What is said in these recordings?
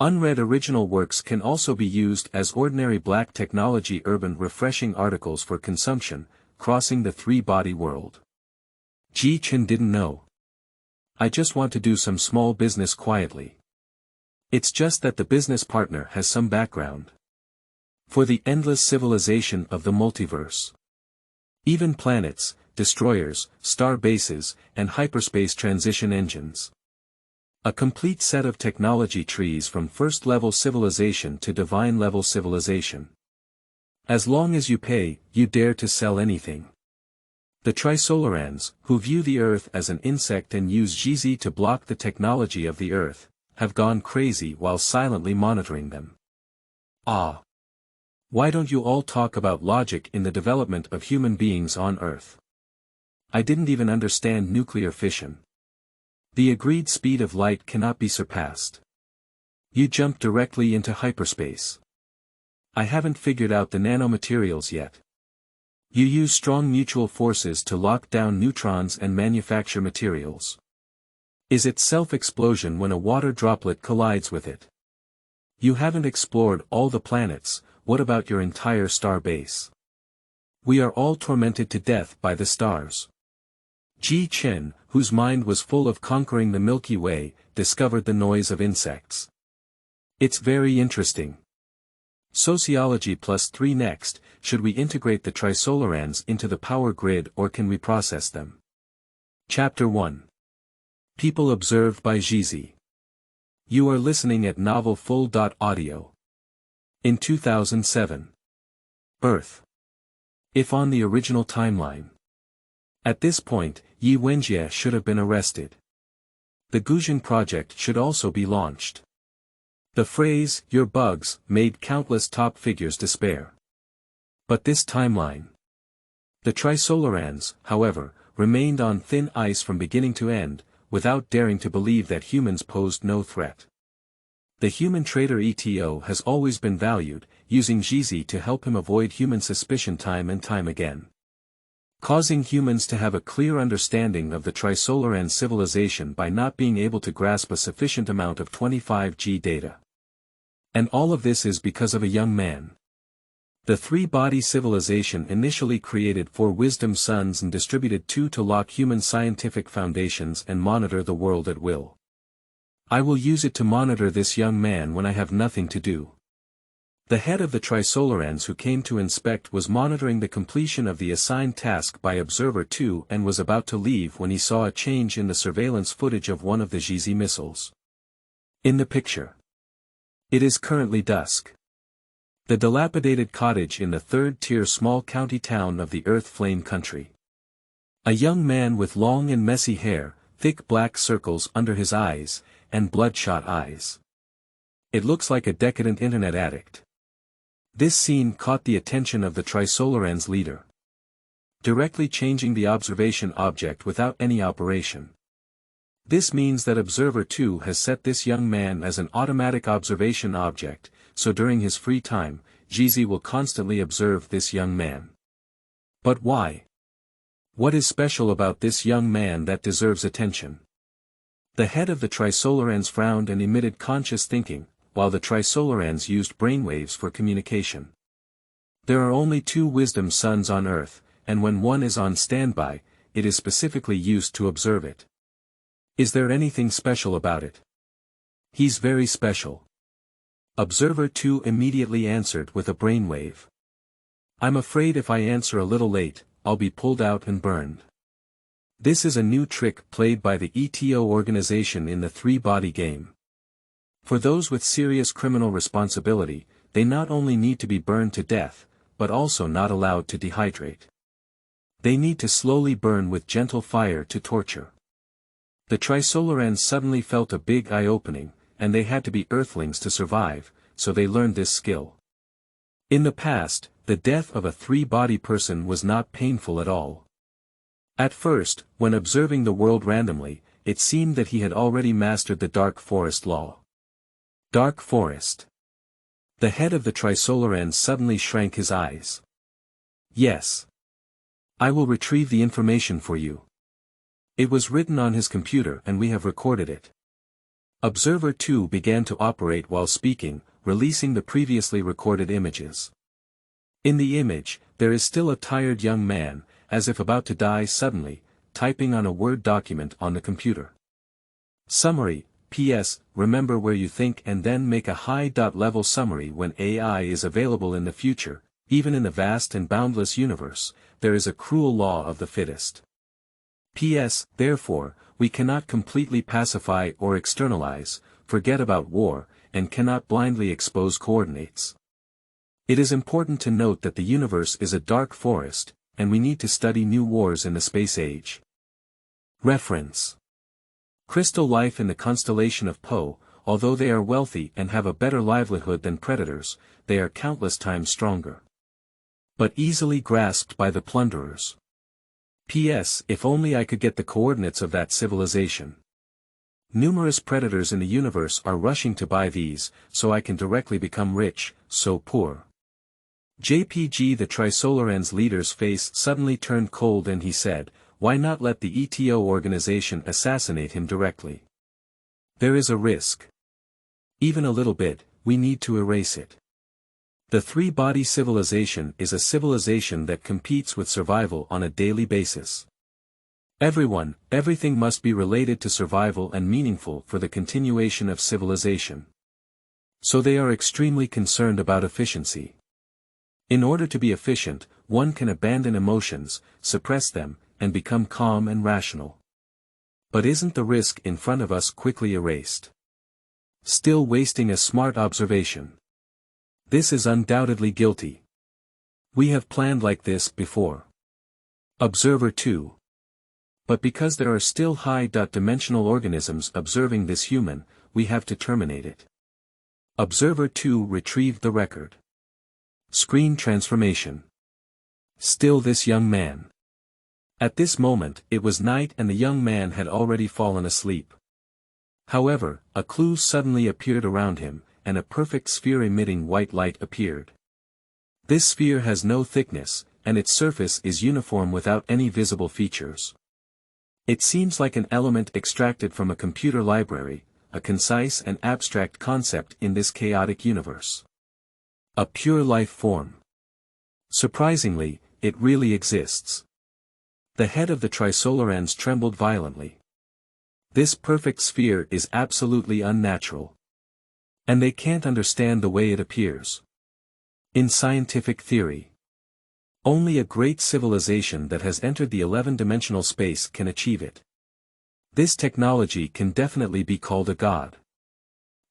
Unread original works can also be used as ordinary black technology urban refreshing articles for consumption, crossing the three-body world. Ji Chen didn't know. I just want to do some small business quietly. It's just that the business partner has some background. For the endless civilization of the multiverse. Even planets, destroyers, star bases, and hyperspace transition engines. A complete set of technology trees from first-level civilization to divine-level civilization. As long as you pay, you dare to sell anything. The Trisolarans, who view the Earth as an insect and use Zhizi to block the technology of the Earth, have gone crazy while silently monitoring them. Ah! Why don't you all talk about logic in the development of human beings on Earth? I didn't even understand nuclear fission. The agreed speed of light cannot be surpassed. You jump directly into hyperspace. I haven't figured out the nanomaterials yet. You use strong mutual forces to lock down neutrons and manufacture materials. Is it self-explosion when a water droplet collides with it? You haven't explored all the planets, what about your entire star base? We are all tormented to death by the stars. Ji Chen, whose mind was full of conquering the Milky Way, discovered the noise of insects. It's very interesting. Sociology +3 next, should we integrate the Trisolarans into the power grid or can we process them? Chapter 1. People observed by Zhizi. You are listening at Novel Full.audio. In 2007. Earth. If on the original timeline. At this point, Wenjie should have been arrested. The Guzheng project should also be launched. The phrase, "your bugs," made countless top figures despair. But this timeline. The Trisolarans, however, remained on thin ice from beginning to end, without daring to believe that humans posed no threat. The human traitor ETO has always been valued, using Zhizi to help him avoid human suspicion time and time again. Causing humans to have a clear understanding of the Trisolaran civilization by not being able to grasp a sufficient amount of 25G data. And all of this is because of a young man. The three-body civilization initially created 4 wisdom suns and distributed 2 to lock human scientific foundations and monitor the world at will. I will use it to monitor this young man when I have nothing to do. The head of the Trisolarans who came to inspect was monitoring the completion of the assigned task by Observer 2 and was about to leave when he saw a change in the surveillance footage of one of the Zhizi missiles. In the picture. It is currently dusk. The dilapidated cottage in the third-tier small county town of the Earth Flame country. A young man with long and messy hair, thick black circles under his eyes, and bloodshot eyes. It looks like a decadent internet addict. This scene caught the attention of the Trisolarans leader. Directly changing the observation object without any operation. This means that Observer 2 has set this young man as an automatic observation object, so during his free time, Zhizi will constantly observe this young man. But why? What is special about this young man that deserves attention? The head of the Trisolarans frowned and emitted conscious thinking, while the Trisolarans used brainwaves for communication. There are only 2 wisdom suns on Earth, and when one is on standby, it is specifically used to observe it. Is there anything special about it? He's very special. Observer 2 immediately answered with a brainwave. I'm afraid if I answer a little late, I'll be pulled out and burned. This is a new trick played by the ETO organization in the three-body game. For those with serious criminal responsibility, they not only need to be burned to death, but also not allowed to dehydrate. They need to slowly burn with gentle fire to torture. The Trisolarans suddenly felt a big eye-opening, and they had to be Earthlings to survive, so they learned this skill. In the past, the death of a three-body person was not painful at all. At first, when observing the world randomly, it seemed that he had already mastered the Dark Forest law. Dark Forest. The head of the Trisolarans suddenly shrank his eyes. Yes. I will retrieve the information for you. It was written on his computer and we have recorded it. Observer 2 began to operate while speaking, releasing the previously recorded images. In the image, there is still a tired young man, as if about to die suddenly, typing on a Word document on the computer. Summary, P.S. Remember where you think and then make a high-level summary when AI is available in the future. Even in the vast and boundless universe, there is a cruel law of the fittest. P.S. Therefore, we cannot completely pacify or externalize, forget about war, and cannot blindly expose coordinates. It is important to note that the universe is a dark forest, and we need to study new wars in the space age. Reference. Crystal life in the constellation of Po, although they are wealthy and have a better livelihood than predators, they are countless times stronger. But easily grasped by the plunderers. P.S. If only I could get the coordinates of that civilization. Numerous predators in the universe are rushing to buy these, so I can directly become rich, so poor. JPG. The Trisolarans leader's face suddenly turned cold and he said, why not let the ETO organization assassinate him directly? There is a risk. Even a little bit, we need to erase it. The three-body civilization is a civilization that competes with survival on a daily basis. Everyone, everything must be related to survival and meaningful for the continuation of civilization. So they are extremely concerned about efficiency. In order to be efficient, one can abandon emotions, suppress them, and become calm and rational. But isn't the risk in front of us quickly erased? Still wasting a smart observation. This is undoubtedly guilty. We have planned like this before. Observer 2. But because there are still high-dimensional organisms observing this human, we have to terminate it. Observer 2 retrieved the record. Screen transformation. Still this young man. At this moment, it was night and the young man had already fallen asleep. However, a clue suddenly appeared around him, and a perfect sphere emitting white light appeared. This sphere has no thickness, and its surface is uniform without any visible features. It seems like an element extracted from a computer library, a concise and abstract concept in this chaotic universe. A pure life form. Surprisingly, it really exists. The head of the Trisolarans trembled violently. This perfect sphere is absolutely unnatural. And they can't understand the way it appears. In scientific theory, only a great civilization that has entered the 11-dimensional space can achieve it. This technology can definitely be called a god.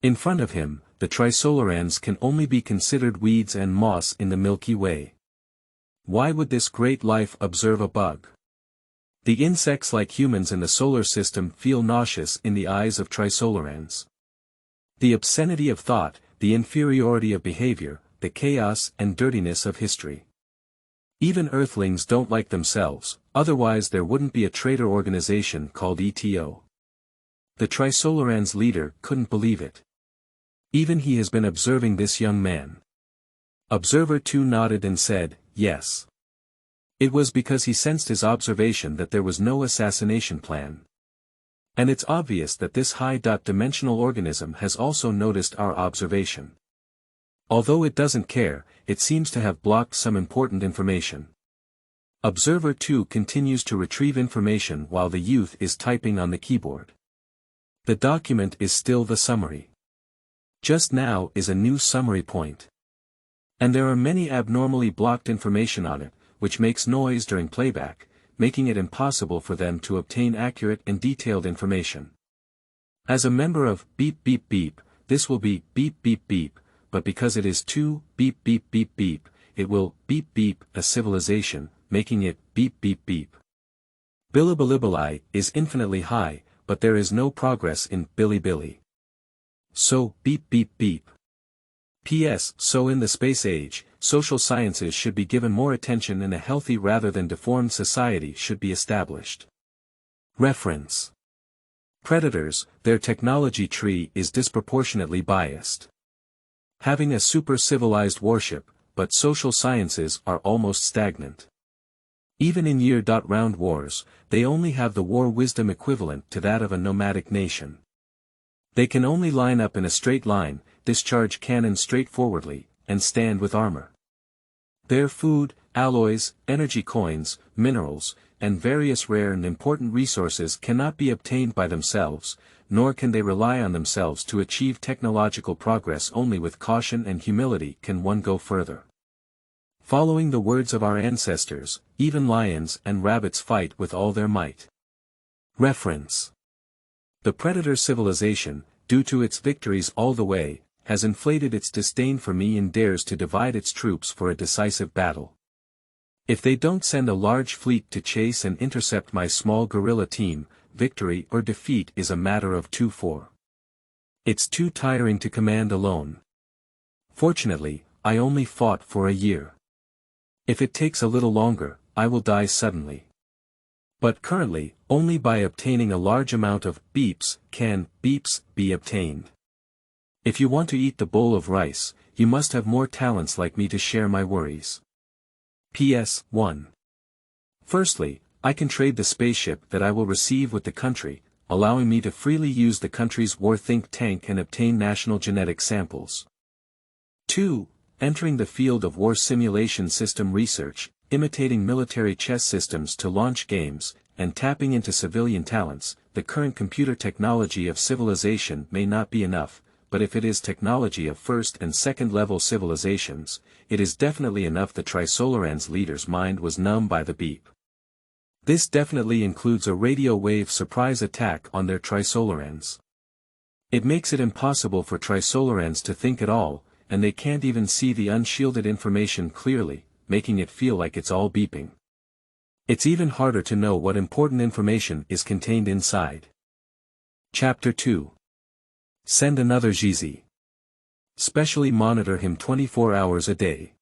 In front of him, the Trisolarans can only be considered weeds and moss in the Milky Way. Why would this great life observe a bug? The insects like humans in the solar system feel nauseous in the eyes of Trisolarans. The obscenity of thought, the inferiority of behavior, the chaos and dirtiness of history. Even Earthlings don't like themselves, otherwise there wouldn't be a traitor organization called ETO. The Trisolarans leader couldn't believe it. Even he has been observing this young man. Observer 2 nodded and said, yes. It was because he sensed his observation that there was no assassination plan. And it's obvious that this high-dimensional organism has also noticed our observation. Although it doesn't care, it seems to have blocked some important information. Observer 2 continues to retrieve information while the youth is typing on the keyboard. The document is still the summary. Just now is a new summary point. And there are many abnormally blocked information on it, which makes noise during playback, making it impossible for them to obtain accurate and detailed information. As a member of beep beep beep, this will be beep beep beep, but because it is too beep beep beep beep, it will beep beep a civilization, making it beep beep beep. Bilibili is infinitely high, but there is no progress in Bilibili. So beep beep beep. P.S. So in the space age, social sciences should be given more attention and a healthy rather than deformed society should be established. Reference. Predators, their technology tree is disproportionately biased. Having a super-civilized warship, but social sciences are almost stagnant. Even in year-round wars, they only have the war wisdom equivalent to that of a nomadic nation. They can only line up in a straight line, discharge cannons straightforwardly, and stand with armor. Their food, alloys, energy coins, minerals, and various rare and important resources cannot be obtained by themselves, nor can they rely on themselves to achieve technological progress. Only with caution and humility can one go further. Following the words of our ancestors, even lions and rabbits fight with all their might. Reference. The predator civilization, due to its victories all the way, has inflated its disdain for me and dares to divide its troops for a decisive battle. If they don't send a large fleet to chase and intercept my small guerrilla team, victory or defeat is a matter of 2-4. It's too tiring to command alone. Fortunately, I only fought for a year. If it takes a little longer, I will die suddenly. But currently, only by obtaining a large amount of beeps can beeps be obtained. If you want to eat the bowl of rice, you must have more talents like me to share my worries. PS 1. Firstly, I can trade the spaceship that I will receive with the country, allowing me to freely use the country's war think tank and obtain national genetic samples. 2. Entering the field of war simulation system research, imitating military chess systems to launch games, and tapping into civilian talents. The current computer technology of civilization may not be enough, but if it is technology of first and second level civilizations, it is definitely enough. The Trisolarans leader's mind was numb by the beep. This definitely includes a radio wave surprise attack on their Trisolarans. It makes it impossible for Trisolarans to think at all, and they can't even see the unshielded information clearly, making it feel like it's all beeping. It's even harder to know what important information is contained inside. Chapter 2. Send another Zhizi. Specially monitor him 24 hours a day.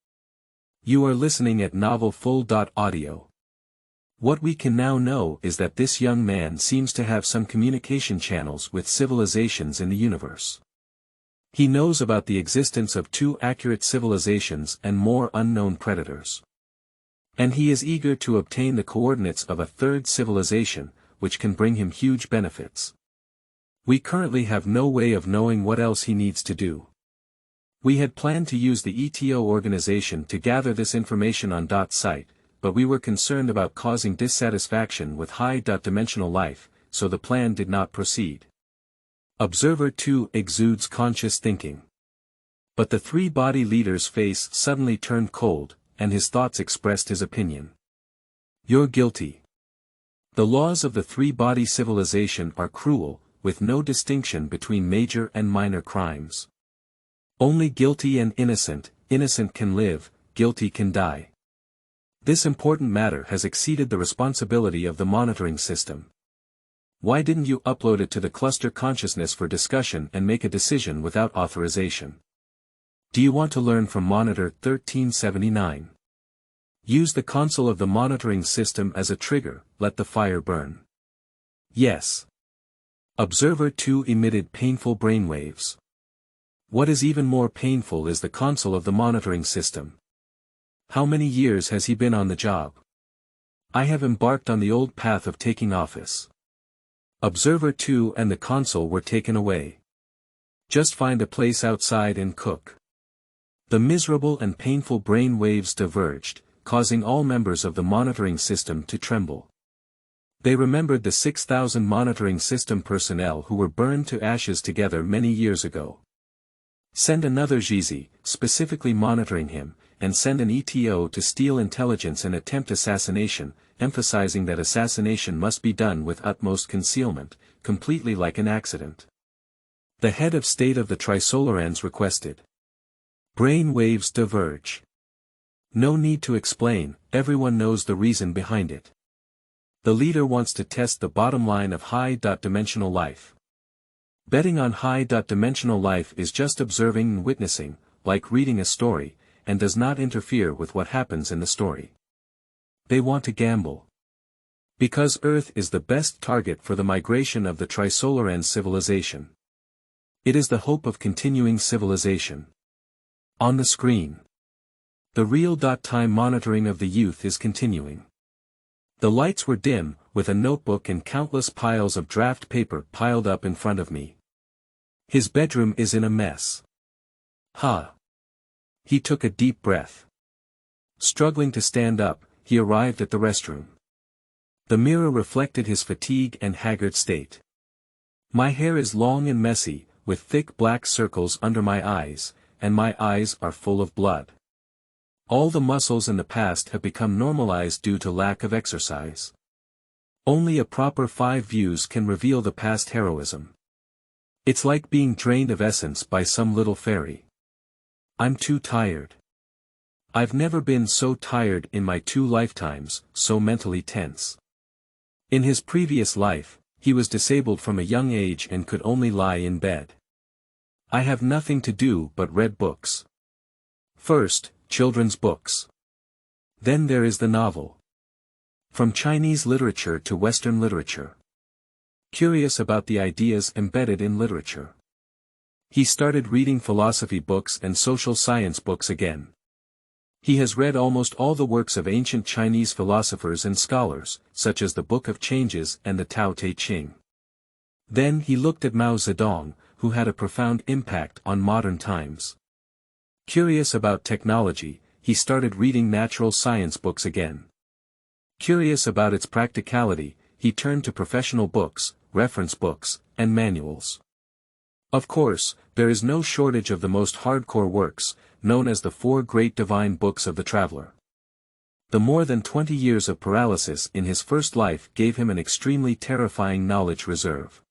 You are listening at novelfull.audio. What we can now know is that this young man seems to have some communication channels with civilizations in the universe. He knows about the existence of 2 accurate civilizations and more unknown predators. And he is eager to obtain the coordinates of a 3rd civilization, which can bring him huge benefits. We currently have no way of knowing what else he needs to do. We had planned to use the ETO organization to gather this information on .site, but we were concerned about causing dissatisfaction with high-dimensional life, so the plan did not proceed. Observer 2 exudes conscious thinking. But the 3 body leader's face suddenly turned cold, and his thoughts expressed his opinion. You're guilty. The laws of the 3 body civilization are cruel, with no distinction between major and minor crimes. Only guilty and innocent can live, guilty can die. This important matter has exceeded the responsibility of the monitoring system. Why didn't you upload it to the cluster consciousness for discussion and make a decision without authorization? Do you want to learn from Monitor 1379? Use the console of the monitoring system as a trigger, let the fire burn. Yes. Observer 2 emitted painful brainwaves. What is even more painful is the console of the monitoring system. How many years has he been on the job? I have embarked on the old path of taking office. Observer 2 and the console were taken away. Just find a place outside and cook. The miserable and painful brain waves diverged, causing all members of the monitoring system to tremble. They remembered the 6,000 monitoring system personnel who were burned to ashes together many years ago. Send another Zhizi, specifically monitoring him, and send an ETO to steal intelligence and attempt assassination, emphasizing that assassination must be done with utmost concealment, completely like an accident. The head of state of the Trisolarans requested. Brain waves diverge. No need to explain, everyone knows the reason behind it. The leader wants to test the bottom line of high-dimensional life. Betting on high-dimensional life is just observing and witnessing, like reading a story, and does not interfere with what happens in the story. They want to gamble. Because Earth is the best target for the migration of the Trisolaran civilization. It is the hope of continuing civilization. On the screen. The real-time monitoring of the youth is continuing. The lights were dim, with a notebook and countless piles of draft paper piled up in front of me. His bedroom is in a mess. Ha! He took a deep breath. Struggling to stand up, he arrived at the restroom. The mirror reflected his fatigue and haggard state. My hair is long and messy, with thick black circles under my eyes, and my eyes are full of blood. All the muscles in the past have become normalized due to lack of exercise. Only a proper 5 views can reveal the past heroism. It's like being drained of essence by some little fairy. I'm too tired. I've never been so tired in my 2 lifetimes, so mentally tense. In his previous life, he was disabled from a young age and could only lie in bed. I have nothing to do but read books. First, children's books. Then there is the novel. From Chinese literature to Western literature. Curious about the ideas embedded in literature. He started reading philosophy books and social science books again. He has read almost all the works of ancient Chinese philosophers and scholars, such as the Book of Changes and the Tao Te Ching. Then he looked at Mao Zedong, who had a profound impact on modern times. Curious about technology, he started reading natural science books again. Curious about its practicality, he turned to professional books, reference books, and manuals. Of course, there is no shortage of the most hardcore works, known as the 4 great divine books of the traveler. The more than 20 years of paralysis in his first life gave him an extremely terrifying knowledge reserve.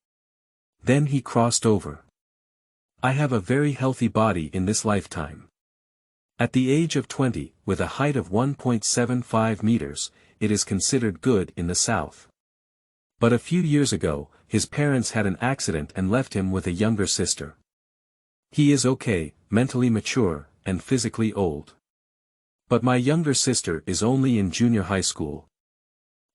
Then he crossed over. I have a very healthy body in this lifetime. At the age of 20, with a height of 1.75 meters, it is considered good in the South. But a few years ago, his parents had an accident and left him with a younger sister. He is okay, mentally mature, and physically old. But my younger sister is only in junior high school.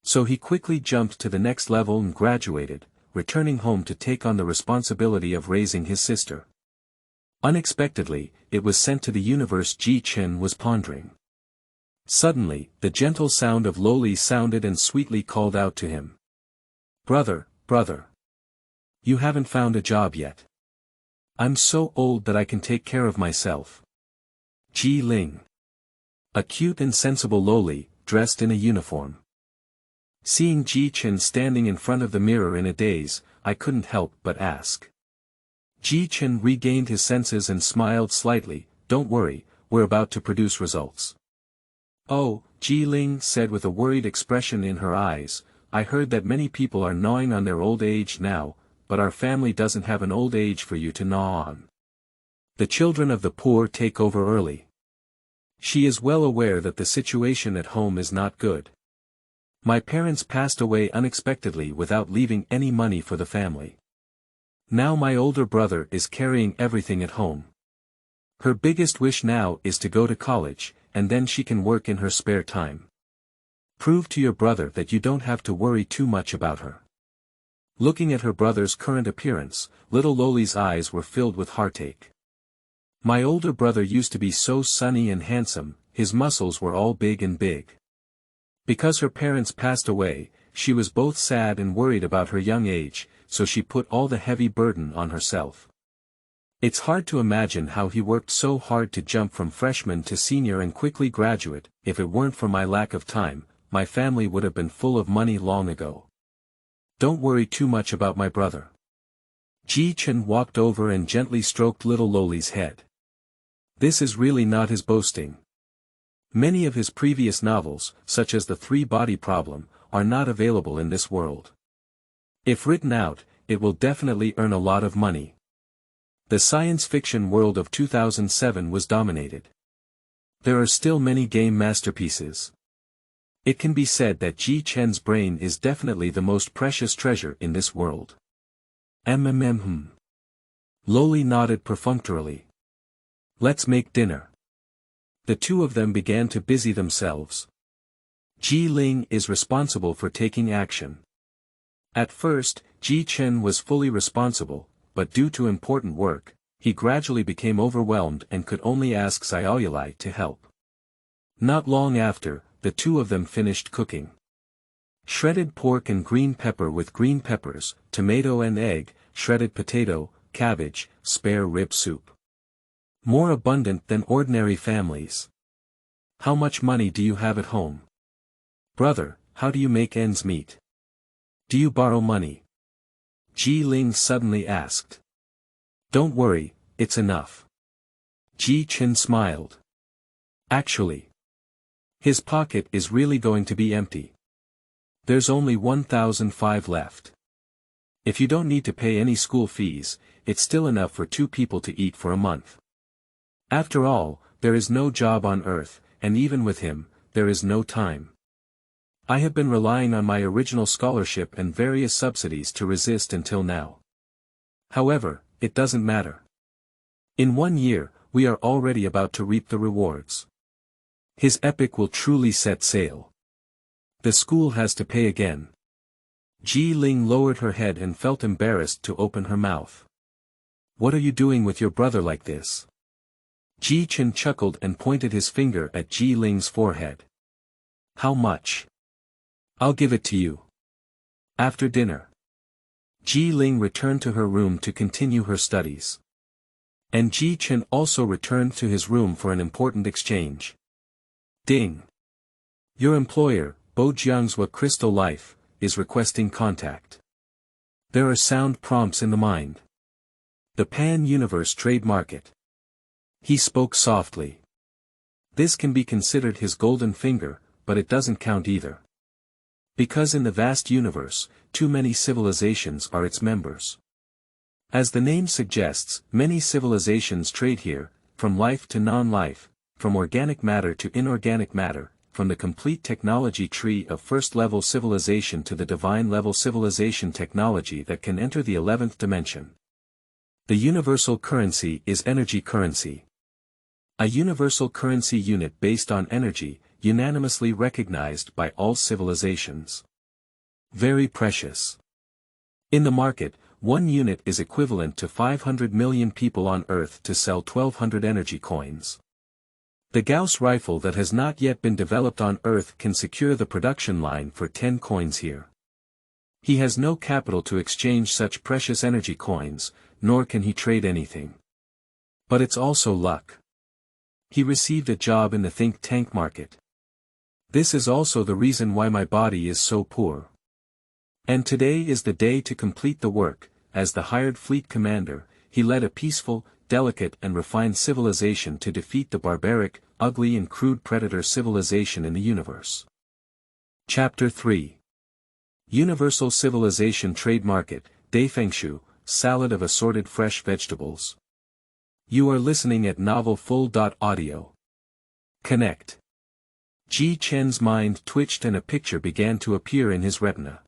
So he quickly jumped to the next level and graduated, returning home to take on the responsibility of raising his sister. Unexpectedly, it was sent to the universe. Ji Chen was pondering. Suddenly, the gentle sound of Luo sounded and sweetly called out to him. Brother, brother. You haven't found a job yet. I'm so old that I can take care of myself. Ji Ling. A cute and sensible Luo, dressed in a uniform. Seeing Ji Chen standing in front of the mirror in a daze, I couldn't help but ask. Ji Chen regained his senses and smiled slightly. Don't worry, we're about to produce results. Oh, Ji Ling said with a worried expression in her eyes, I heard that many people are gnawing on their old age now, but our family doesn't have an old age for you to gnaw on. The children of the poor take over early. She is well aware that the situation at home is not good. My parents passed away unexpectedly without leaving any money for the family. Now my older brother is carrying everything at home. Her biggest wish now is to go to college, and then she can work in her spare time. Prove to your brother that you don't have to worry too much about her. Looking at her brother's current appearance, little Luo's eyes were filled with heartache. My older brother used to be so sunny and handsome, his muscles were all big and big. Because her parents passed away, she was both sad and worried about her young age, so she put all the heavy burden on herself. It's hard to imagine how he worked so hard to jump from freshman to senior and quickly graduate. If it weren't for my lack of time, my family would have been full of money long ago. Don't worry too much about my brother. Ji Chen walked over and gently stroked little Luo's head. This is really not his boasting. Many of his previous novels, such as The Three Body Problem, are not available in this world. If written out, it will definitely earn a lot of money. The science fiction world of 2007 was dominated. There are still many game masterpieces. It can be said that Ji Chen's brain is definitely the most precious treasure in this world. Luo nodded perfunctorily. Let's make dinner. The two of them began to busy themselves. Ji Ling is responsible for taking action. At first, Ji Chen was fully responsible, but due to important work, he gradually became overwhelmed and could only ask Xiaoyulai to help. Not long after, the two of them finished cooking. Shredded pork and green pepper with green peppers, tomato and egg, shredded potato, cabbage, spare rib soup. More abundant than ordinary families. How much money do you have at home? Brother, how do you make ends meet? Do you borrow money? Ji Ling suddenly asked. Don't worry, it's enough. Ji Chen smiled. Actually, his pocket is really going to be empty. There's only 1,005 left. If you don't need to pay any school fees, it's still enough for 2 people to eat for a month. After all, there is no job on Earth, and even with him, there is no time. I have been relying on my original scholarship and various subsidies to resist until now. However, it doesn't matter. In 1 year, we are already about to reap the rewards. His epic will truly set sail. The school has to pay again. Ji Ling lowered her head and felt embarrassed to open her mouth. What are you doing with your brother like this? Ji Chen chuckled and pointed his finger at Ji Ling's forehead. How much? I'll give it to you. After dinner. Ji Ling returned to her room to continue her studies. And Ji Chen also returned to his room for an important exchange. Ding. Your employer, Bojiang's Crystal Life, is requesting contact. There are sound prompts in the mind. The Pan-Universe Trade Market. He spoke softly. This can be considered his golden finger, but it doesn't count either. Because in the vast universe, too many civilizations are its members. As the name suggests, many civilizations trade here, from life to non-life, from organic matter to inorganic matter, from the complete technology tree of first-level civilization to the divine-level civilization technology that can enter the 11th dimension. The universal currency is energy currency. A universal currency unit based on energy, unanimously recognized by all civilizations. Very precious. In the market, 1 unit is equivalent to 500 million people on Earth to sell 1,200 energy coins. The Gauss rifle that has not yet been developed on Earth can secure the production line for 10 coins here. He has no capital to exchange such precious energy coins, nor can he trade anything. But it's also luck. He received a job in the think tank market. This is also the reason why my body is so poor. And today is the day to complete the work. As the hired fleet commander, he led a peaceful, delicate and refined civilization to defeat the barbaric, ugly and crude predator civilization in the universe. Chapter 3. Universal Civilization Trade Market, Dafengshou, Salad of Assorted Fresh Vegetables. You are listening at novelfull.audio. Connect. Ji Chen's mind twitched and a picture began to appear in his retina.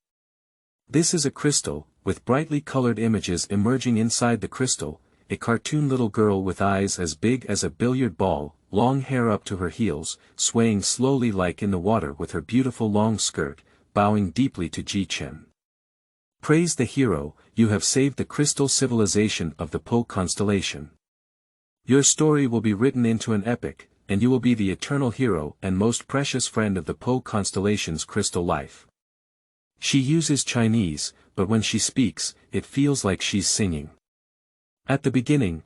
This is a crystal, with brightly colored images emerging inside the crystal, a cartoon little girl with eyes as big as a billiard ball, long hair up to her heels, swaying slowly like in the water with her beautiful long skirt, bowing deeply to Ji Chen. Praise the hero, you have saved the crystal civilization of the Po constellation. Your story will be written into an epic, and you will be the eternal hero and most precious friend of the Po constellation's crystal life. She uses Chinese, but when she speaks, it feels like she's singing. At the beginning,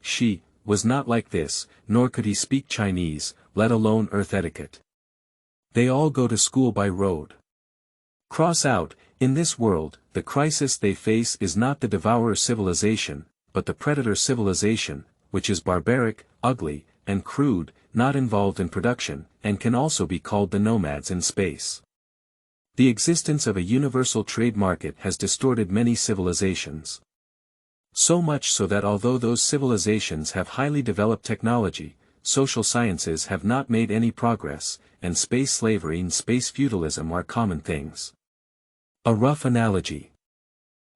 she, was not like this, nor could he speak Chinese, let alone Earth etiquette. They all go to school by road. Cross out, in this world, the crisis they face is not the devourer civilization, but the predator civilization, which is barbaric, ugly, and crude, not involved in production, and can also be called the nomads in space. The existence of a universal trade market has distorted many civilizations. So much so that although those civilizations have highly developed technology, social sciences have not made any progress, and space slavery and space feudalism are common things. A rough analogy.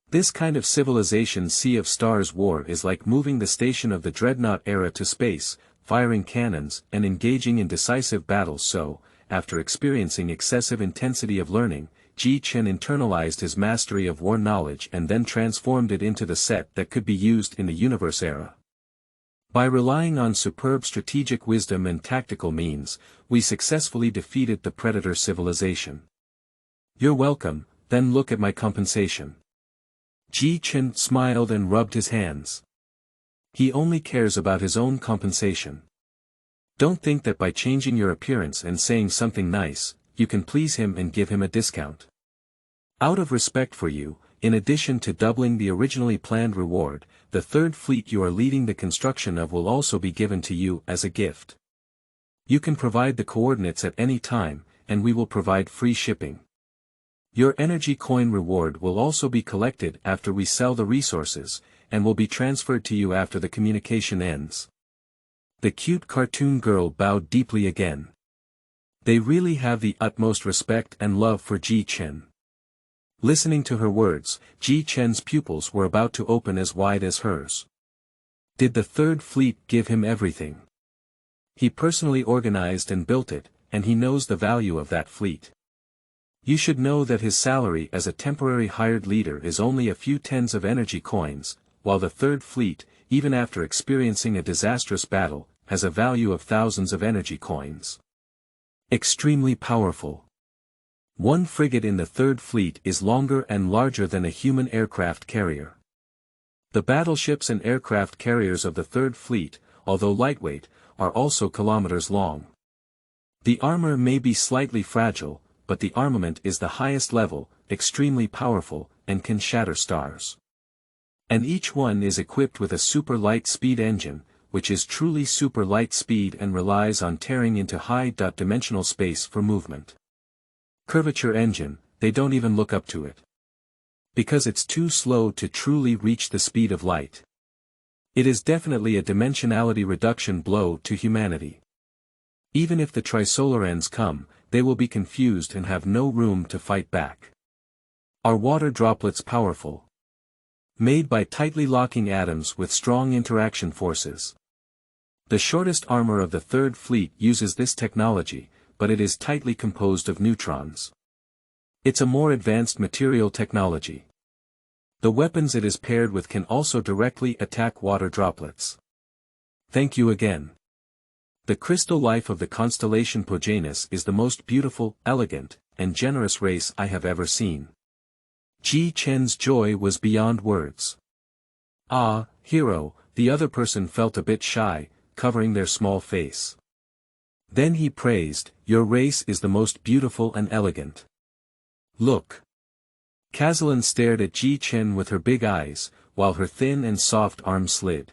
This kind of civilization's Sea of Stars war is like moving the station of the Dreadnought era to space, firing cannons and engaging in decisive battles so, after experiencing excessive intensity of learning, Ji Chen internalized his mastery of war knowledge and then transformed it into the set that could be used in the universe era. By relying on superb strategic wisdom and tactical means, we successfully defeated the predator civilization. You're welcome, then look at my compensation. Ji Chen smiled and rubbed his hands. He only cares about his own compensation. Don't think that by changing your appearance and saying something nice, you can please him and give him a discount. Out of respect for you, in addition to doubling the originally planned reward, the third fleet you are leading the construction of will also be given to you as a gift. You can provide the coordinates at any time, and we will provide free shipping. Your energy coin reward will also be collected after we sell the resources, and will be transferred to you after the communication ends. The cute cartoon girl bowed deeply again. They really have the utmost respect and love for Ji Chen. Listening to her words, Ji Chen's pupils were about to open as wide as hers. Did the third fleet give him everything? He personally organized and built it, and he knows the value of that fleet. You should know that his salary as a temporary hired leader is only a few tens of energy coins, while the third fleet, even after experiencing a disastrous battle, has a value of thousands of energy coins. Extremely powerful. One frigate in the third fleet is longer and larger than a human aircraft carrier. The battleships and aircraft carriers of the third fleet, although lightweight, are also kilometers long. The armor may be slightly fragile, but the armament is the highest level, extremely powerful, and can shatter stars. And each one is equipped with a super light speed engine, which is truly super light speed and relies on tearing into high-dimensional space for movement. Curvature engine, they don't even look up to it. Because it's too slow to truly reach the speed of light. It is definitely a dimensionality reduction blow to humanity. Even if the Trisolarans come, they will be confused and have no room to fight back. Are water droplets powerful? Made by tightly locking atoms with strong interaction forces. The shortest armor of the third fleet uses this technology, but it is tightly composed of neutrons. It's a more advanced material technology. The weapons it is paired with can also directly attack water droplets. Thank you again. The crystal life of the constellation Pojanus is the most beautiful, elegant, and generous race I have ever seen. Ji Chen's joy was beyond words. Ah, hero, the other person felt a bit shy, covering their small face. Then he praised, your race is the most beautiful and elegant. Look. Kazalin stared at Ji Chen with her big eyes, while her thin and soft arms slid.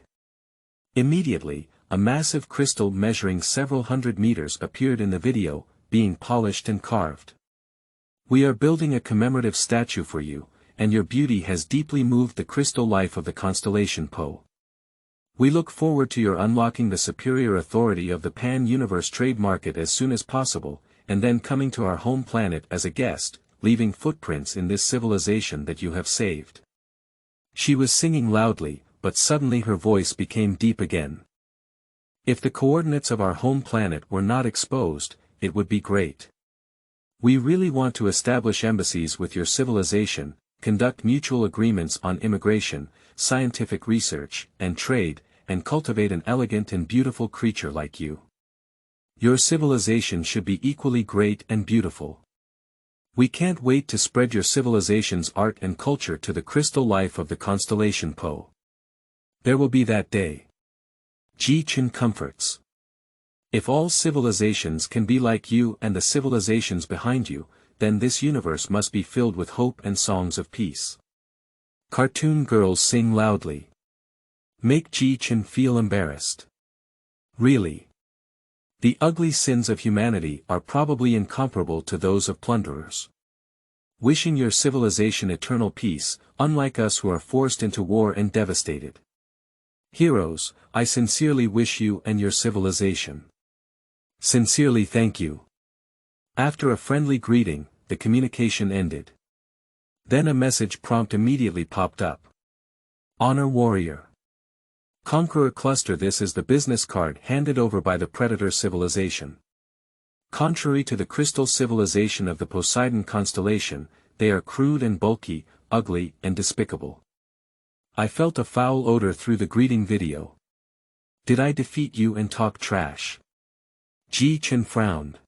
Immediately, a massive crystal measuring several hundred meters appeared in the video, being polished and carved. We are building a commemorative statue for you, and your beauty has deeply moved the crystal life of the constellation Po. We look forward to your unlocking the superior authority of the pan-universe trade market as soon as possible, and then coming to our home planet as a guest, leaving footprints in this civilization that you have saved. She was singing loudly, but suddenly her voice became deep again. If the coordinates of our home planet were not exposed, it would be great. We really want to establish embassies with your civilization, conduct mutual agreements on immigration, scientific research, and trade, and cultivate an elegant and beautiful creature like you. Your civilization should be equally great and beautiful. We can't wait to spread your civilization's art and culture to the crystal life of the constellation Po. There will be that day. Ji Chen comforts. If all civilizations can be like you and the civilizations behind you, then this universe must be filled with hope and songs of peace. Cartoon girls sing loudly. Make Ji Chen feel embarrassed. Really. The ugly sins of humanity are probably incomparable to those of plunderers. Wishing your civilization eternal peace, unlike us who are forced into war and devastated. Heroes, I sincerely wish you and your civilization. Sincerely thank you. After a friendly greeting, the communication ended. Then a message prompt immediately popped up. Honor Warrior. Conqueror Cluster. This is the business card handed over by the Predator civilization. Contrary to the crystal civilization of the Poseidon constellation, they are crude and bulky, ugly and despicable. I felt a foul odor through the greeting video. Did I defeat you and talk trash? Ji Chen frowned.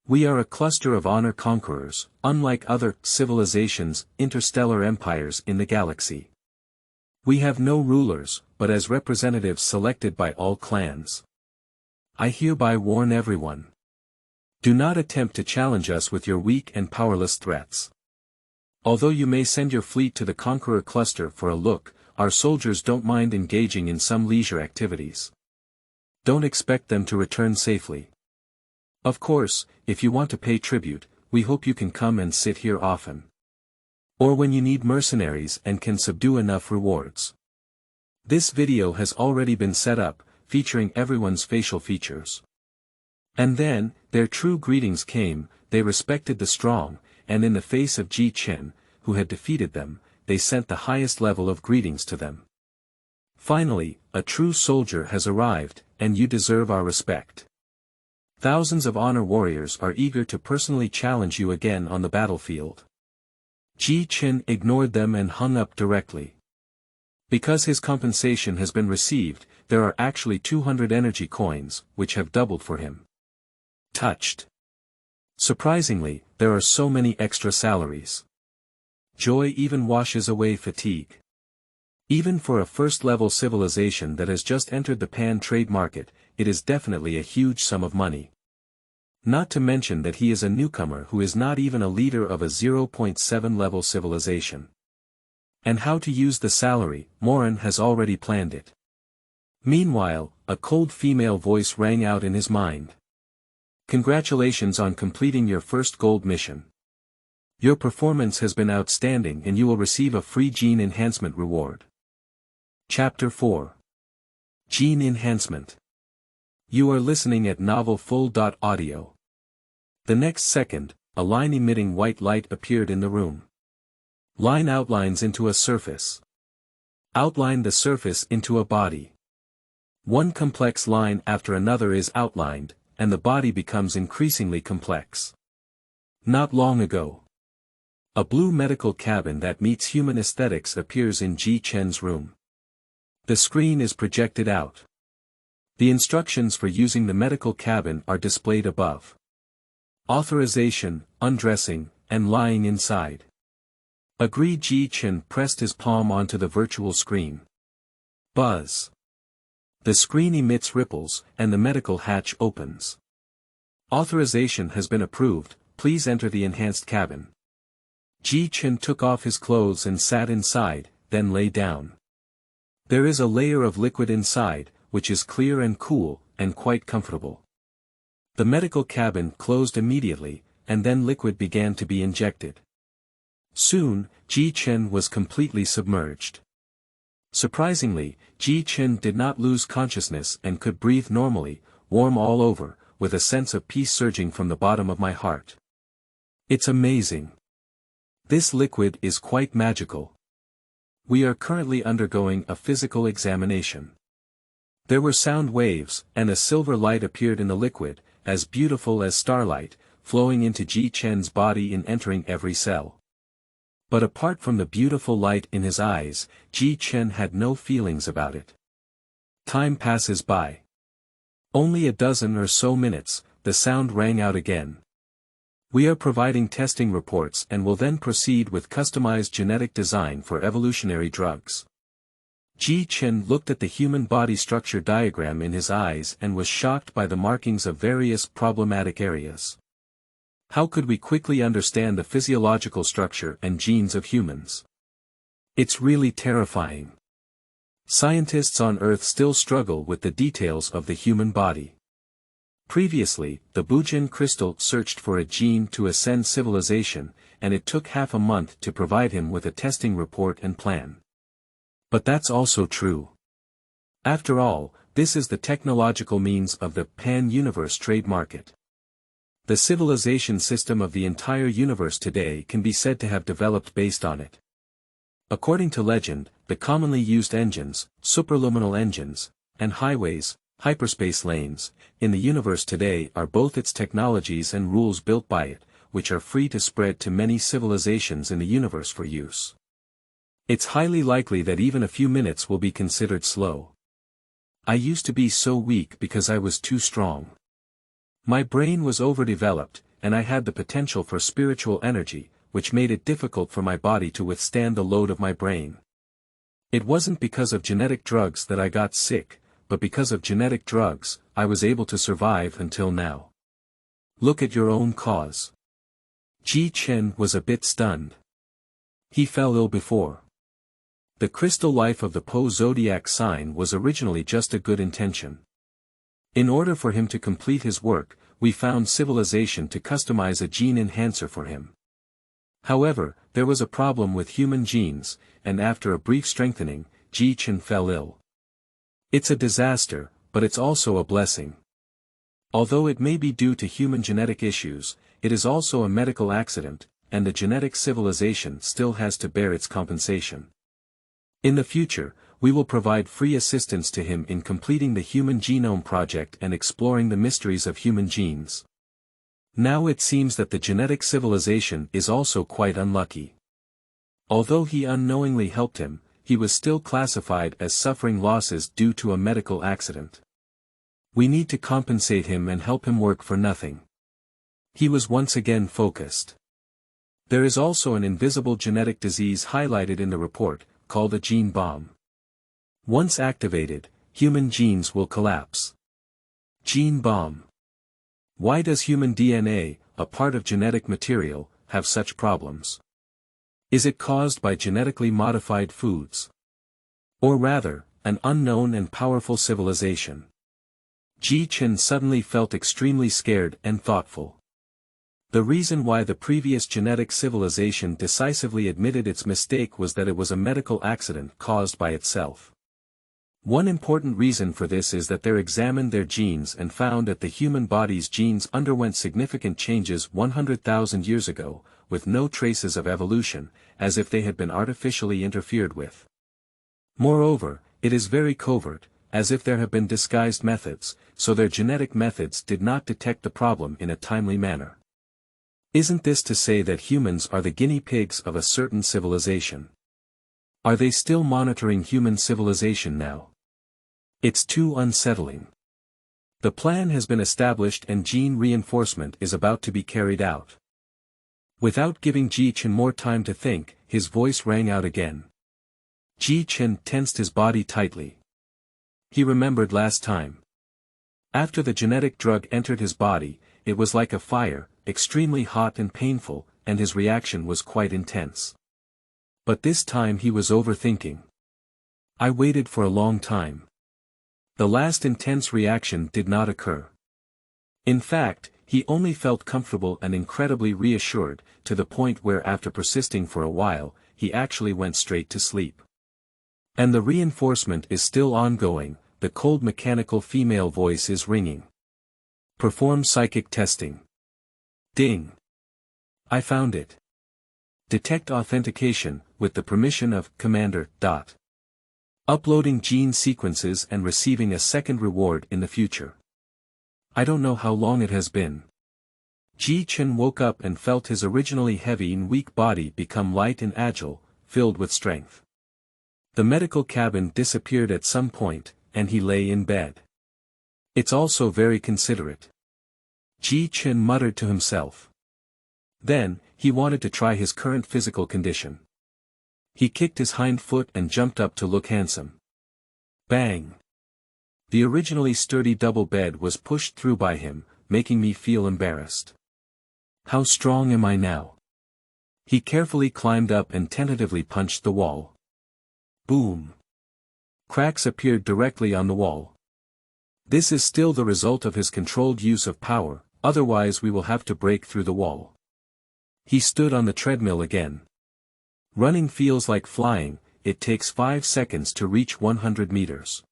We are a cluster of honor conquerors, unlike other civilizations, interstellar empires in the galaxy. We have no rulers, but as representatives selected by all clans. I hereby warn everyone. Do not attempt to challenge us with your weak and powerless threats. Although you may send your fleet to the Conqueror Cluster for a look, our soldiers don't mind engaging in some leisure activities. Don't expect them to return safely. Of course, if you want to pay tribute, we hope you can come and sit here often. Or when you need mercenaries and can subdue enough rewards. This video has already been set up, featuring everyone's facial features. And then, their true greetings came. They respected the strong, and in the face of Ji Chen, who had defeated them, they sent the highest level of greetings to them. Finally, a true soldier has arrived, and you deserve our respect. Thousands of honor warriors are eager to personally challenge you again on the battlefield. Ji Chen ignored them and hung up directly. Because his compensation has been received, there are actually 200 energy coins, which have doubled for him. Touched. Surprisingly, there are so many extra salaries. Joy even washes away fatigue. Even for a first-level civilization that has just entered the pan-trade market, it is definitely a huge sum of money. Not to mention that he is a newcomer who is not even a leader of a 0.7 level civilization. And how to use the salary, Morin has already planned it. Meanwhile, a cold female voice rang out in his mind. Congratulations on completing your first gold mission. Your performance has been outstanding and you will receive a free gene enhancement reward. Chapter 4. Gene Enhancement. You are listening at novelfull.audio. The next second, a line emitting white light appeared in the room. Line outlines into a surface. Outline the surface into a body. One complex line after another is outlined, and the body becomes increasingly complex. Not long ago. A blue medical cabin that meets human aesthetics appears in Ji Chen's room. The screen is projected out. The instructions for using the medical cabin are displayed above. Authorization, undressing, and lying inside. Agree. Ji Chen pressed his palm onto the virtual screen. Buzz. The screen emits ripples, and the medical hatch opens. Authorization has been approved, please enter the enhanced cabin. Ji Chen took off his clothes and sat inside, then lay down. There is a layer of liquid inside, which is clear and cool, and quite comfortable. The medical cabin closed immediately, and then liquid began to be injected. Soon, Ji Chen was completely submerged. Surprisingly, Ji Chen did not lose consciousness and could breathe normally, warm all over, with a sense of peace surging from the bottom of my heart. It's amazing. This liquid is quite magical. We are currently undergoing a physical examination. There were sound waves, and a silver light appeared in the liquid, as beautiful as starlight, flowing into Ji Chen's body and entering every cell. But apart from the beautiful light in his eyes, Ji Chen had no feelings about it. Time passes by. Only a dozen or so minutes, the sound rang out again. We are providing testing reports and will then proceed with customized genetic design for evolutionary drugs. Ji Chen looked at the human body structure diagram in his eyes and was shocked by the markings of various problematic areas. How could we quickly understand the physiological structure and genes of humans? It's really terrifying. Scientists on Earth still struggle with the details of the human body. Previously, the Bujin crystal searched for a gene to ascend civilization, and it took half a month to provide him with a testing report and plan. But that's also true. After all, this is the technological means of the pan-universe trade market. The civilization system of the entire universe today can be said to have developed based on it. According to legend, the commonly used engines, superluminal engines, and highways, hyperspace lanes, in the universe today are both its technologies and rules built by it, which are free to spread to many civilizations in the universe for use. It's highly likely that even a few minutes will be considered slow. I used to be so weak because I was too strong. My brain was overdeveloped, and I had the potential for spiritual energy, which made it difficult for my body to withstand the load of my brain. It wasn't because of genetic drugs that I got sick, but because of genetic drugs, I was able to survive until now. Look at your own cause. Ji Chen was a bit stunned. He fell ill before. The crystal life of the Po zodiac sign was originally just a good intention. In order for him to complete his work, we found civilization to customize a gene enhancer for him. However, there was a problem with human genes, and after a brief strengthening, Ji Chen fell ill. It's a disaster, but it's also a blessing. Although it may be due to human genetic issues, it is also a medical accident, and the genetic civilization still has to bear its compensation. In the future, we will provide free assistance to him in completing the Human Genome Project and exploring the mysteries of human genes. Now it seems that the genetic civilization is also quite unlucky. Although he unknowingly helped him, he was still classified as suffering losses due to a medical accident. We need to compensate him and help him work for nothing. He was once again focused. There is also an invisible genetic disease highlighted in the report, called a gene bomb. Once activated, human genes will collapse. Gene bomb. Why does human DNA, a part of genetic material, have such problems? Is it caused by genetically modified foods? Or rather, an unknown and powerful civilization? Ji Chen suddenly felt extremely scared and thoughtful. The reason why the previous genetic civilization decisively admitted its mistake was that it was a medical accident caused by itself. One important reason for this is that they examined their genes and found that the human body's genes underwent significant changes 100,000 years ago, with no traces of evolution, as if they had been artificially interfered with. Moreover, it is very covert, as if there have been disguised methods, so their genetic methods did not detect the problem in a timely manner. Isn't this to say that humans are the guinea pigs of a certain civilization? Are they still monitoring human civilization now? It's too unsettling. The plan has been established and gene reinforcement is about to be carried out. Without giving Ji Chen more time to think, his voice rang out again. Ji Chen tensed his body tightly. He remembered last time. After the genetic drug entered his body, it was like a fire, extremely hot and painful, and his reaction was quite intense. But this time he was overthinking. I waited for a long time. The last intense reaction did not occur. In fact, he only felt comfortable and incredibly reassured, to the point where after persisting for a while, he actually went straight to sleep. And the reinforcement is still ongoing, the cold mechanical female voice is ringing. Perform psychic testing. Ding. I found it. Detect authentication, with the permission of Commander. Uploading gene sequences and receiving a second reward in the future. I don't know how long it has been. Ji Chen woke up and felt his originally heavy and weak body become light and agile, filled with strength. The medical cabin disappeared at some point, and he lay in bed. It's also very considerate. Ji Chen muttered to himself. Then, he wanted to try his current physical condition. He kicked his hind foot and jumped up to look handsome. Bang! The originally sturdy double bed was pushed through by him, making me feel embarrassed. How strong am I now? He carefully climbed up and tentatively punched the wall. Boom! Cracks appeared directly on the wall. This is still the result of his controlled use of power, otherwise we will have to break through the wall. He stood on the treadmill again. Running feels like flying, it takes 5 seconds to reach 100 meters.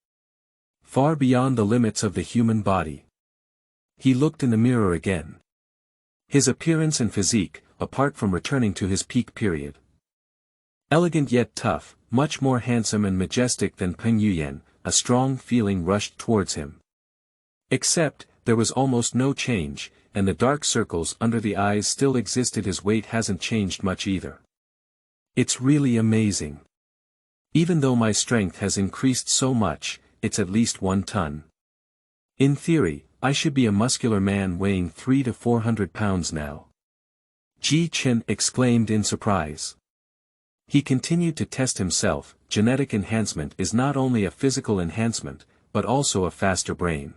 Far beyond the limits of the human body. He looked in the mirror again. His appearance and physique, apart from returning to his peak period. Elegant yet tough, much more handsome and majestic than Peng Yuyan, a strong feeling rushed towards him. Except, there was almost no change, and the dark circles under the eyes still existed. His weight hasn't changed much either. It's really amazing. Even though my strength has increased so much, it's at least 1 ton. In theory, I should be a muscular man weighing 300 to 400 pounds now. Ji Chen exclaimed in surprise. He continued to test himself. Genetic enhancement is not only a physical enhancement, but also a faster brain.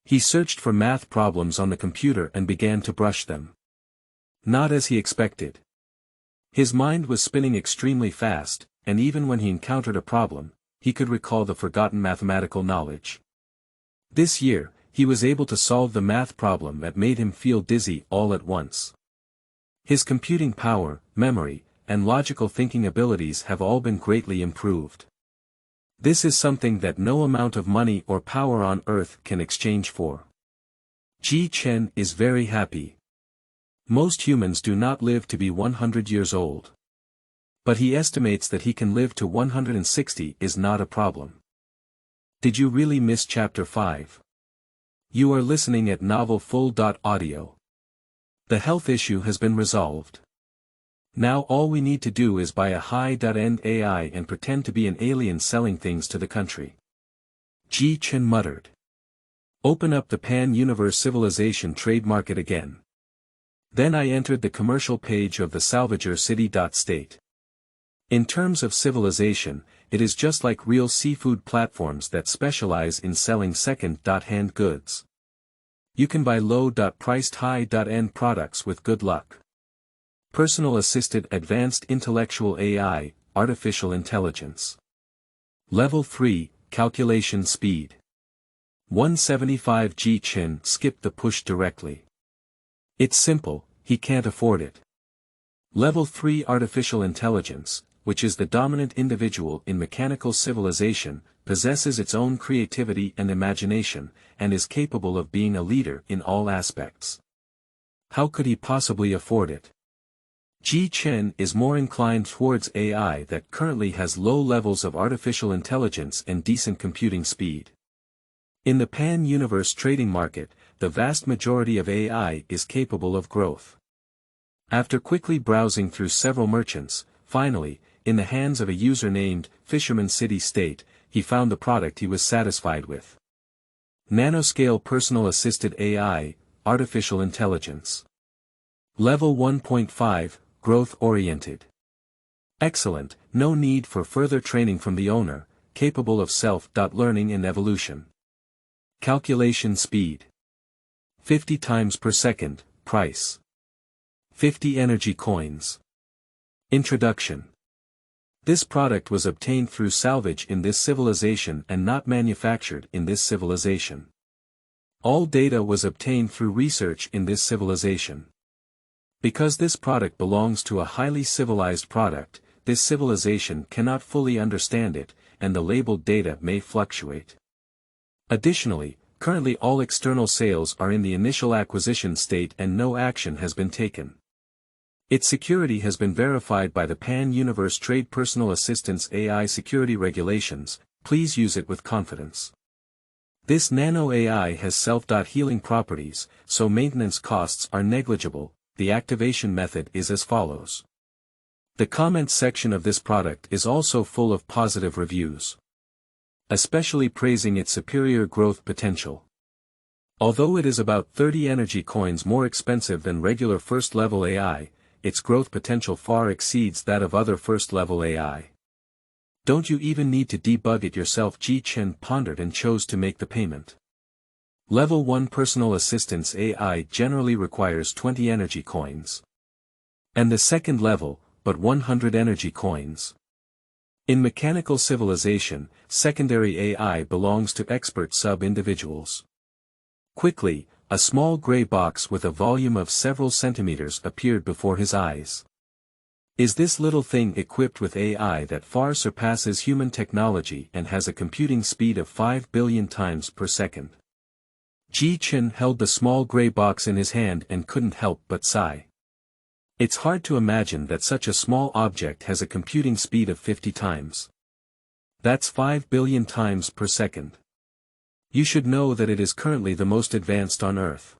He searched for math problems on the computer and began to brush them. Not as he expected. His mind was spinning extremely fast, and even when he encountered a problem, he could recall the forgotten mathematical knowledge. This year, he was able to solve the math problem that made him feel dizzy all at once. His computing power, memory, and logical thinking abilities have all been greatly improved. This is something that no amount of money or power on earth can exchange for. Ji Chen is very happy. Most humans do not live to be 100 years old. But he estimates that he can live to 160 is not a problem. Did you really miss Chapter 5? You are listening at novelfull.audio. The health issue has been resolved. Now all we need to do is buy a high-end AI and pretend to be an alien selling things to the country. Ji Chen muttered. Open up the pan-universe civilization trade market again. Then I entered the commercial page of the salvager city.state. In terms of civilization, it is just like real seafood platforms that specialize in selling second-hand goods. You can buy low-priced high-end products with good luck. Personal assisted advanced intellectual AI, artificial intelligence. Level 3, calculation speed. 175. Ji Chen skipped the push directly. It's simple, he can't afford it. Level 3 artificial intelligence, which is the dominant individual in mechanical civilization, possesses its own creativity and imagination, and is capable of being a leader in all aspects. How could he possibly afford it? Ji Chen is more inclined towards AI that currently has low levels of artificial intelligence and decent computing speed. In the pan-universe trading market, the vast majority of AI is capable of growth. After quickly browsing through several merchants, finally, in the hands of a user named Fisherman City State, he found the product he was satisfied with. Nanoscale personal assisted AI, artificial intelligence. Level 1.5, growth-oriented. Excellent, no need for further training from the owner, capable of self-learning and evolution. Calculation speed. 50 times per second, price. 50 energy coins. Introduction. This product was obtained through salvage in this civilization and not manufactured in this civilization. All data was obtained through research in this civilization. Because this product belongs to a highly civilized product, this civilization cannot fully understand it, and the labeled data may fluctuate. Additionally, currently all external sales are in the initial acquisition state and no action has been taken. Its security has been verified by the Pan-Universe Trade Personal Assistance AI Security Regulations. Please use it with confidence. This nano AI has self-healing properties, so maintenance costs are negligible. The activation method is as follows. The comments section of this product is also full of positive reviews, especially praising its superior growth potential. Although it is about 30 energy coins more expensive than regular first-level AI, its growth potential far exceeds that of other first-level AI. Don't you even need to debug it yourself? Ji Chen pondered and chose to make the payment. Level 1 personal assistance AI generally requires 20 energy coins. And the second level, but 100 energy coins. In mechanical civilization, secondary AI belongs to expert sub-individuals. Quickly, a small gray box with a volume of several centimeters appeared before his eyes. Is this little thing equipped with AI that far surpasses human technology and has a computing speed of 5 billion times per second? Ji Chen held the small gray box in his hand and couldn't help but sigh. It's hard to imagine that such a small object has a computing speed of 50 times. That's 5 billion times per second. You should know that it is currently the most advanced on Earth.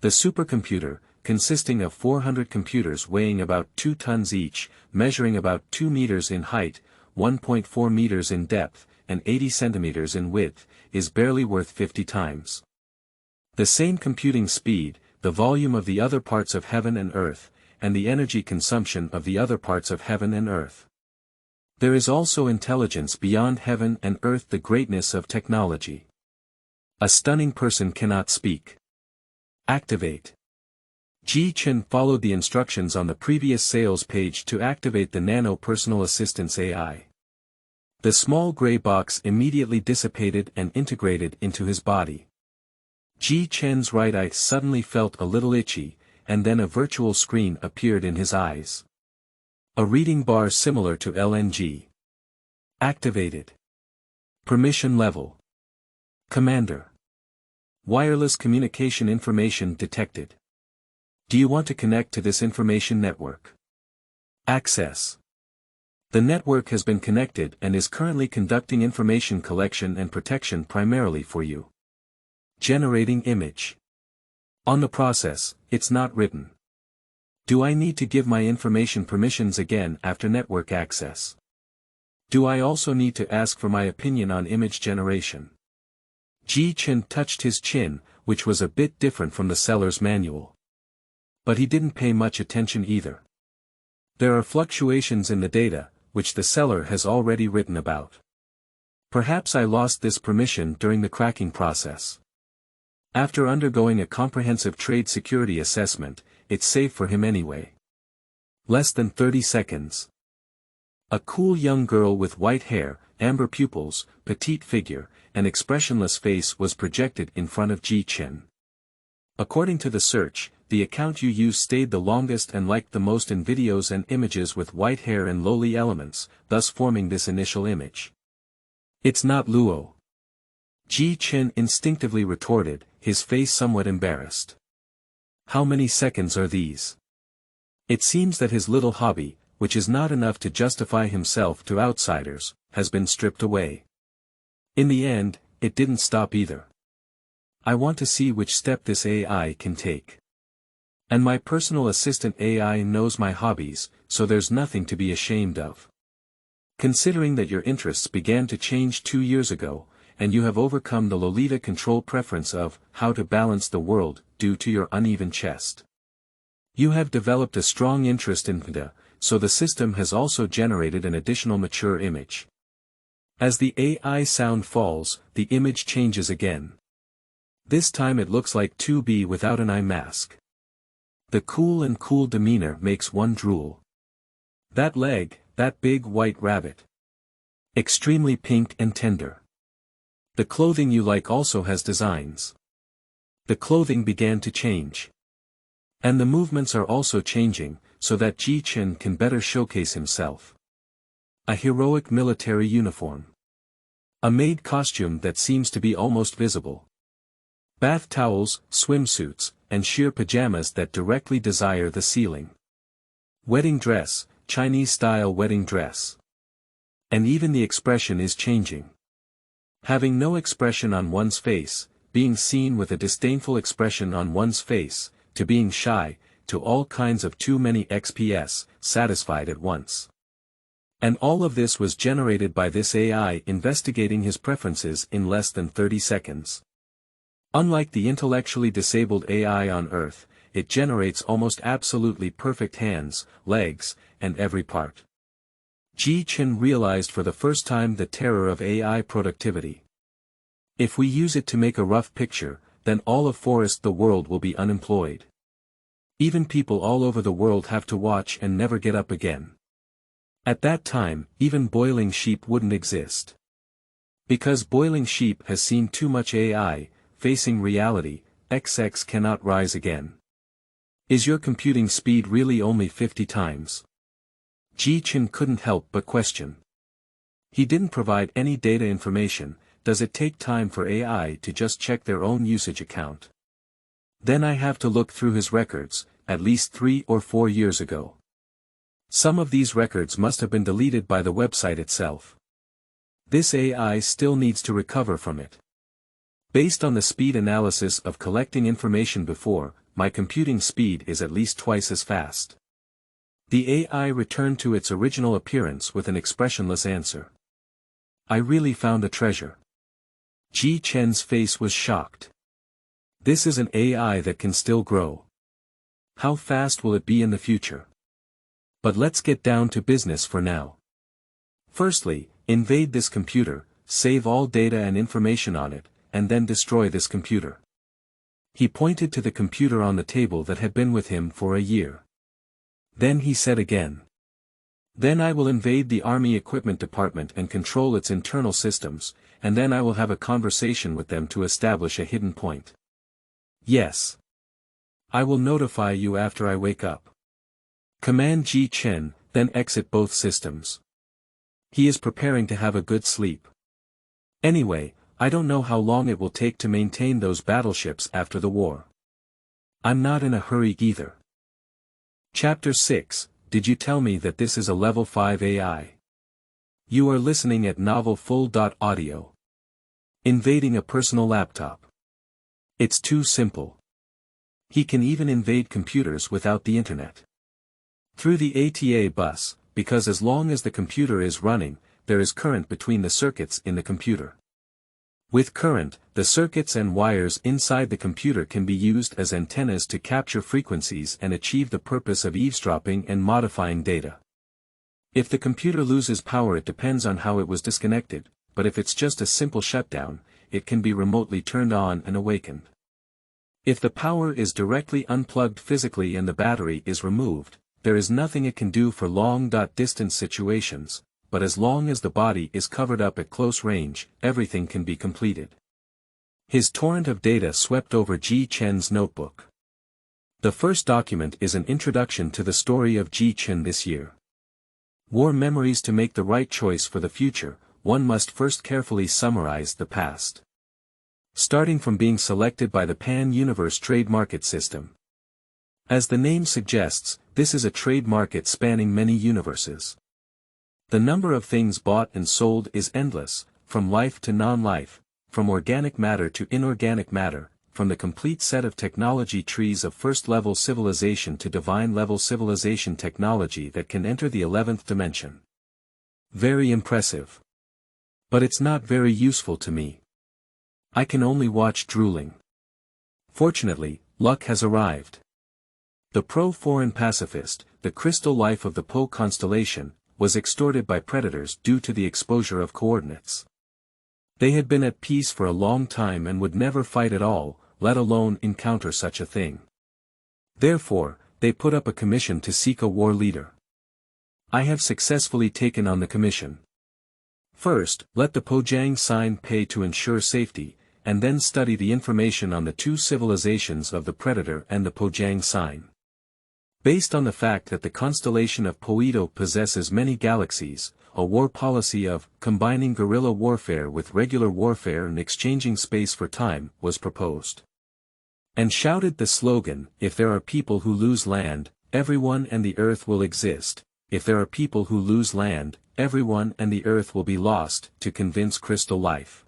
The supercomputer, consisting of 400 computers weighing about 2 tons each, measuring about 2 meters in height, 1.4 meters in depth, and 80 centimeters in width, is barely worth 50 times. The same computing speed, the volume of the other parts of heaven and earth, and the energy consumption of the other parts of heaven and earth. There is also intelligence beyond heaven and earth, the greatness of technology. A stunning person cannot speak. Activate. Ji Chen followed the instructions on the previous sales page to activate the Nano Personal Assistance AI. The small gray box immediately dissipated and integrated into his body. Ji Chen's right eye suddenly felt a little itchy, and then a virtual screen appeared in his eyes. A reading bar similar to LNG. Activated. Permission level. Commander. Wireless communication information detected. Do you want to connect to this information network? Access. The network has been connected and is currently conducting information collection and protection primarily for you. Generating image. On the process, it's not written. Do I need to give my information permissions again after network access? Do I also need to ask for my opinion on image generation? Ji Chen touched his chin, which was a bit different from the seller's manual. But he didn't pay much attention either. There are fluctuations in the data, which the seller has already written about. Perhaps I lost this permission during the cracking process. After undergoing a comprehensive trade security assessment, it's safe for him anyway. Less than 30 seconds. A cool young girl with white hair, amber pupils, petite figure, and expressionless face was projected in front of Ji Chen. According to the search, the account you used stayed the longest and liked the most in videos and images with white hair and lowly elements, thus forming this initial image. It's not Luo. Ji Chen instinctively retorted, his face somewhat embarrassed. How many seconds are these? It seems that his little hobby, which is not enough to justify himself to outsiders, has been stripped away. In the end, it didn't stop either. I want to see which step this AI can take. And my personal assistant AI knows my hobbies, so there's nothing to be ashamed of. Considering that your interests began to change 2 years ago, and you have overcome the Lolita control preference of how to balance the world due to your uneven chest. You have developed a strong interest in PDA, so the system has also generated an additional mature image. As the AI sound falls, the image changes again. This time it looks like 2B without an eye mask. The cool demeanor makes one drool. That leg, that big white rabbit. Extremely pink and tender. The clothing you like also has designs. The clothing began to change. And the movements are also changing, so that Ji Chen can better showcase himself. A heroic military uniform. A maid costume that seems to be almost visible. Bath towels, swimsuits, and sheer pajamas that directly desire the ceiling. Wedding dress, Chinese-style wedding dress. And even the expression is changing. Having no expression on one's face, being seen with a disdainful expression on one's face, to being shy, to all kinds of too many XPS, satisfied at once. And all of this was generated by this AI investigating his preferences in less than 30 seconds. Unlike the intellectually disabled AI on Earth, it generates almost absolutely perfect hands, legs, and every part. Ji Chen realized for the first time the terror of AI productivity. If we use it to make a rough picture, then all of forest the world will be unemployed. Even people all over the world have to watch and never get up again. At that time, even boiling sheep wouldn't exist. Because boiling sheep has seen too much AI, facing reality, XX cannot rise again. Is your computing speed really only 50 times? Ji Chen couldn't help but question. He didn't provide any data information. Does it take time for AI to just check their own usage account? Then I have to look through his records, at least 3 or 4 years ago. Some of these records must have been deleted by the website itself. This AI still needs to recover from it. Based on the speed analysis of collecting information before, my computing speed is at least twice as fast. The AI returned to its original appearance with an expressionless answer. I really found a treasure. Ji Chen's face was shocked. This is an AI that can still grow. How fast will it be in the future? But let's get down to business for now. Firstly, invade this computer, save all data and information on it, and then destroy this computer. He pointed to the computer on the table that had been with him for a year. Then he said again. Then I will invade the Army Equipment Department and control its internal systems, and then I will have a conversation with them to establish a hidden point. Yes. I will notify you after I wake up. Command Ji Chen, then exit both systems. He is preparing to have a good sleep. Anyway, I don't know how long it will take to maintain those battleships after the war. I'm not in a hurry either. Chapter 6, Did you tell me that this is a level 5 AI? You are listening at novel-full.audio. Invading a personal laptop. It's too simple. He can even invade computers without the internet. Through the ATA bus, because as long as the computer is running, there is current between the circuits in the computer. With current, the circuits and wires inside the computer can be used as antennas to capture frequencies and achieve the purpose of eavesdropping and modifying data. If the computer loses power, it depends on how it was disconnected, but if it's just a simple shutdown, it can be remotely turned on and awakened. If the power is directly unplugged physically and the battery is removed, there is nothing it can do for long-distance situations, but as long as the body is covered up at close range, everything can be completed. His torrent of data swept over Ji Chen's notebook. The first document is an introduction to the story of Ji Chen this year. War memories. To make the right choice for the future, one must first carefully summarize the past. Starting from being selected by the Pan-Universe trade market system. As the name suggests, this is a trade market spanning many universes. The number of things bought and sold is endless, from life to non-life, from organic matter to inorganic matter, from the complete set of technology trees of first-level civilization to divine-level civilization technology that can enter the 11th dimension. Very impressive. But it's not very useful to me. I can only watch drooling. Fortunately, luck has arrived. The pro-foreign pacifist, the crystal life of the Po constellation, was extorted by predators due to the exposure of coordinates. They had been at peace for a long time and would never fight at all, let alone encounter such a thing. Therefore, they put up a commission to seek a war leader. I have successfully taken on the commission. First, let the Pojiang sign pay to ensure safety, and then study the information on the two civilizations of the Predator and the Pojiang sign. Based on the fact that the constellation of Poito possesses many galaxies, a war policy of combining guerrilla warfare with regular warfare and exchanging space for time was proposed. And shouted the slogan, if there are people who lose land, everyone and the earth will exist, if there are people who lose land, everyone and the earth will be lost, to convince crystal life.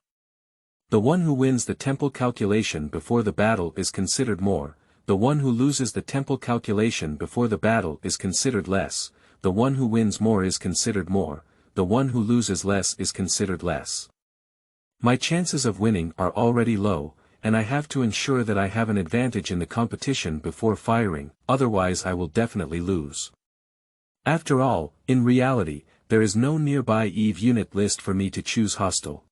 The one who wins the temple calculation before the battle is considered more, the one who loses the temple calculation before the battle is considered less, the one who wins more is considered more, the one who loses less is considered less. My chances of winning are already low, and I have to ensure that I have an advantage in the competition before firing, otherwise I will definitely lose. After all, in reality, there is no nearby EVE unit list for me to choose hostile.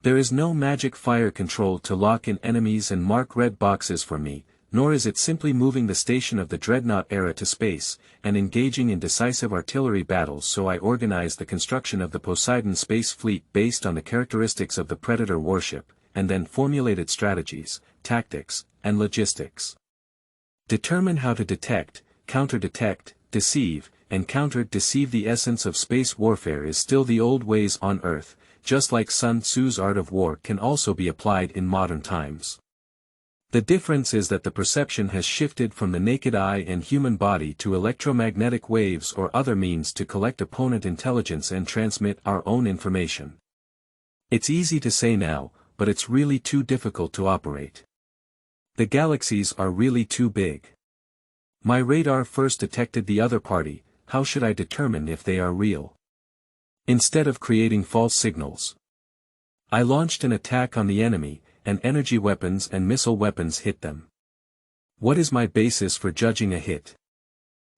There is no magic fire control to lock in enemies and mark red boxes for me, nor is it simply moving the station of the Dreadnought era to space, and engaging in decisive artillery battles. So I organized the construction of the Poseidon space fleet based on the characteristics of the Predator warship, and then formulated strategies, tactics, and logistics. Determine how to detect, counter-detect, deceive, and counter-deceive. The essence of space warfare is still the old ways on Earth, just like Sun Tzu's art of war can also be applied in modern times. The difference is that the perception has shifted from the naked eye and human body to electromagnetic waves or other means to collect opponent intelligence and transmit our own information. It's easy to say now, but it's really too difficult to operate. The galaxies are really too big. My radar first detected the other party, how should I determine if they are real? Instead of creating false signals, I launched an attack on the enemy, and energy weapons and missile weapons hit them. What is my basis for judging a hit?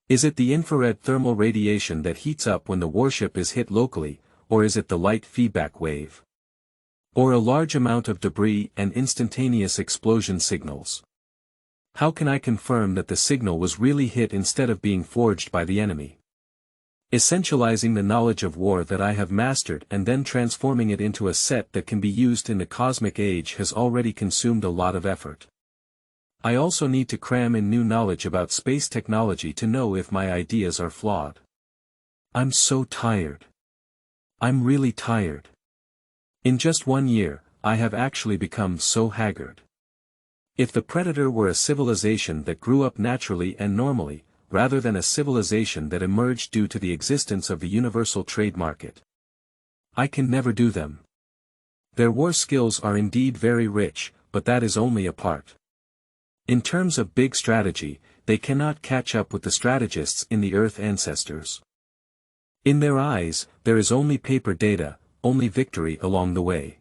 Is it the infrared thermal radiation that heats up when the warship is hit locally, or is it the light feedback wave? Or a large amount of debris and instantaneous explosion signals? How can I confirm that the signal was really hit instead of being forged by the enemy? Essentializing the knowledge of war that I have mastered and then transforming it into a set that can be used in the cosmic age has already consumed a lot of effort. I also need to cram in new knowledge about space technology to know if my ideas are flawed. I'm so tired. I'm really tired. In just 1 year, I have actually become so haggard. If the Predator were a civilization that grew up naturally and normally, rather than a civilization that emerged due to the existence of the universal trade market. I can never do them. Their war skills are indeed very rich, but that is only a part. In terms of big strategy, they cannot catch up with the strategists in the Earth ancestors. In their eyes, there is only paper data, only victory along the way.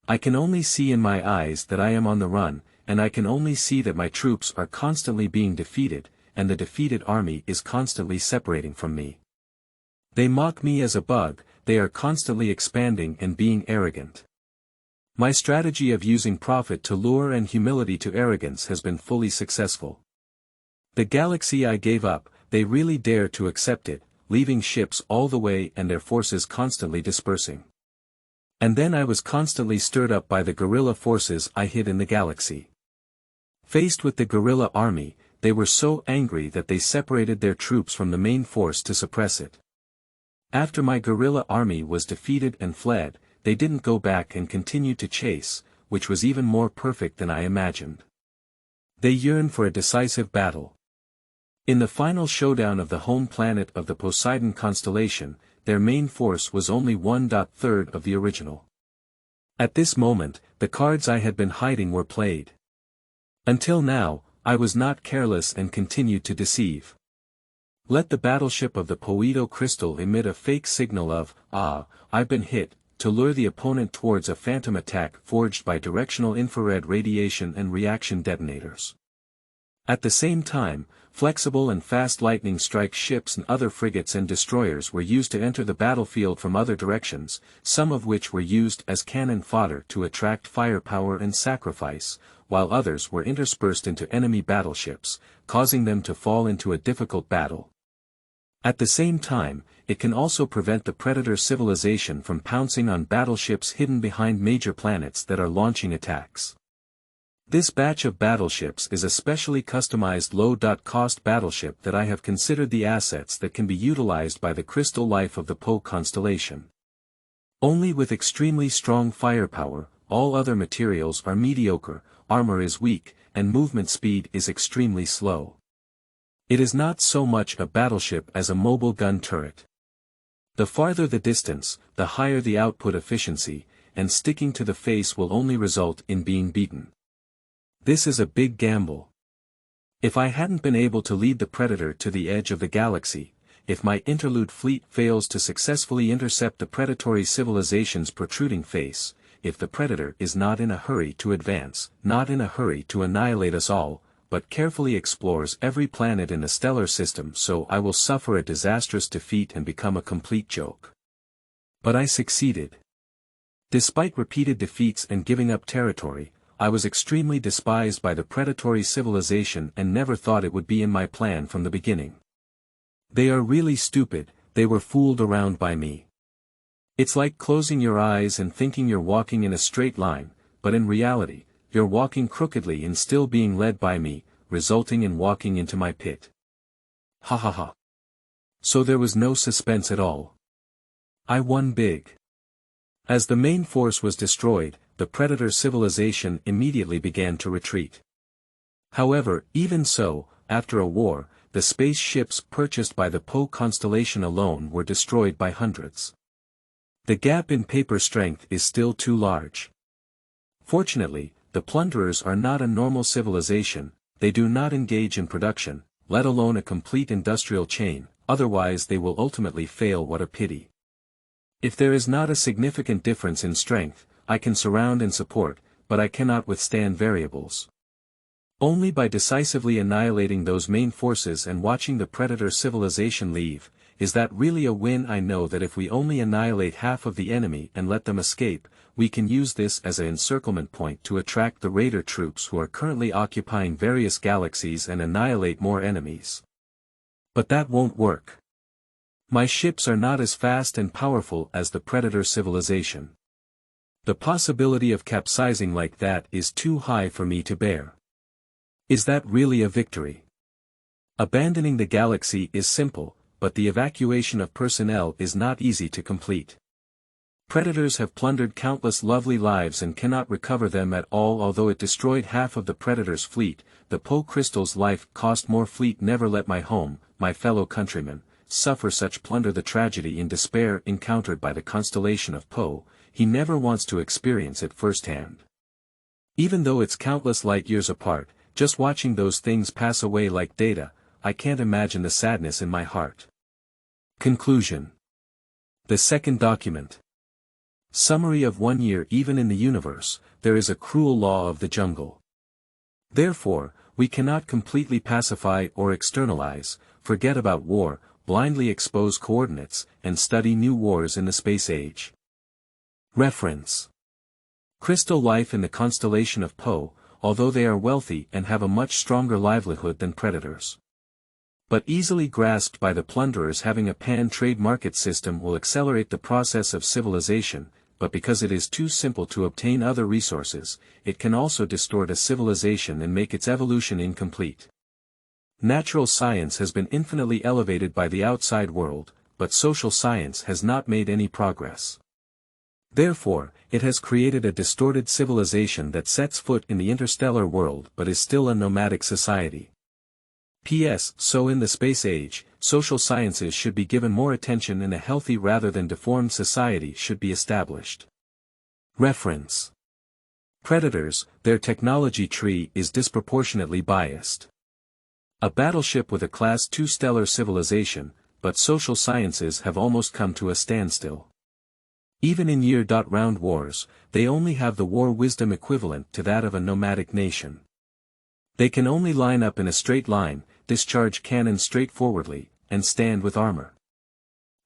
I can only see in my eyes that I am on the run, and I can only see that my troops are constantly being defeated, and the defeated army is constantly separating from me. They mock me as a bug, they are constantly expanding and being arrogant. My strategy of using profit to lure and humility to arrogance has been fully successful. The galaxy I gave up, they really dare to accept it, leaving ships all the way and their forces constantly dispersing. And then I was constantly stirred up by the guerrilla forces I hid in the galaxy. Faced with the guerrilla army, they were so angry that they separated their troops from the main force to suppress it. After my guerrilla army was defeated and fled, they didn't go back and continued to chase, which was even more perfect than I imagined. They yearned for a decisive battle. In the final showdown of the home planet of the Poseidon constellation, their main force was only 1/3 of the original. At this moment, the cards I had been hiding were played. Until now, I was not careless and continued to deceive. Let the battleship of the Poedo crystal emit a fake signal of, I've been hit, to lure the opponent towards a phantom attack forged by directional infrared radiation and reaction detonators. At the same time, flexible and fast lightning strike ships and other frigates and destroyers were used to enter the battlefield from other directions, some of which were used as cannon fodder to attract firepower and sacrifice, while others were interspersed into enemy battleships, causing them to fall into a difficult battle. At the same time, it can also prevent the Predator civilization from pouncing on battleships hidden behind major planets that are launching attacks. This batch of battleships is a specially customized low-cost battleship that I have considered the assets that can be utilized by the crystal life of the Po constellation. Only with extremely strong firepower, all other materials are mediocre, armor is weak, and movement speed is extremely slow. It is not so much a battleship as a mobile gun turret. The farther the distance, the higher the output efficiency, and sticking to the face will only result in being beaten. This is a big gamble. If I hadn't been able to lead the Predator to the edge of the galaxy, if my interlude fleet fails to successfully intercept the predatory civilization's protruding face, if the Predator is not in a hurry to advance, not in a hurry to annihilate us all, but carefully explores every planet in the stellar system, so I will suffer a disastrous defeat and become a complete joke. But I succeeded. Despite repeated defeats and giving up territory, I was extremely despised by the predatory civilization and never thought it would be in my plan from the beginning. They are really stupid, they were fooled around by me. It's like closing your eyes and thinking you're walking in a straight line, but in reality, you're walking crookedly and still being led by me, resulting in walking into my pit. Ha ha ha. So there was no suspense at all. I won big. As the main force was destroyed, the Predator civilization immediately began to retreat. However, even so, after a war, the space ships purchased by the Po constellation alone were destroyed by hundreds. The gap in paper strength is still too large. Fortunately, the plunderers are not a normal civilization, they do not engage in production, let alone a complete industrial chain, otherwise they will ultimately fail. What a pity. If there is not a significant difference in strength, I can surround and support, but I cannot withstand variables. Only by decisively annihilating those main forces and watching the predator civilization leave, is that really a win. I know that if we only annihilate half of the enemy and let them escape, we can use this as an encirclement point to attract the raider troops who are currently occupying various galaxies and annihilate more enemies. But that won't work. My ships are not as fast and powerful as the predator civilization. The possibility of capsizing like that is too high for me to bear. Is that really a victory? Abandoning the galaxy is simple, but the evacuation of personnel is not easy to complete. Predators have plundered countless lovely lives and cannot recover them at all. Although it destroyed half of the Predator's fleet, the Po Crystal's life cost more. Fleet never let my home, my fellow countrymen, suffer such plunder. The tragedy and despair encountered by the constellation of Po, he never wants to experience it firsthand. Even though it's countless light years apart, just watching those things pass away like data, I can't imagine the sadness in my heart. Conclusion. The second document. Summary of 1 year. Even in the universe, there is a cruel law of the jungle. Therefore, we cannot completely pacify or externalize, forget about war, blindly expose coordinates, and study new wars in the space age. Reference. Crystal life in the constellation of Po, although they are wealthy and have a much stronger livelihood than predators. But easily grasped by the plunderers, having a pan-trade market system will accelerate the process of civilization, but because it is too simple to obtain other resources, it can also distort a civilization and make its evolution incomplete. Natural science has been infinitely elevated by the outside world, but social science has not made any progress. Therefore, it has created a distorted civilization that sets foot in the interstellar world but is still a nomadic society. P.S. So in the space age, social sciences should be given more attention and a healthy rather than deformed society should be established. Reference. Predators, their technology tree is disproportionately biased. A battleship with a Class II stellar civilization, but social sciences have almost come to a standstill. Even in year-round wars, they only have the war wisdom equivalent to that of a nomadic nation. They can only line up in a straight line, discharge cannons straightforwardly, and stand with armor.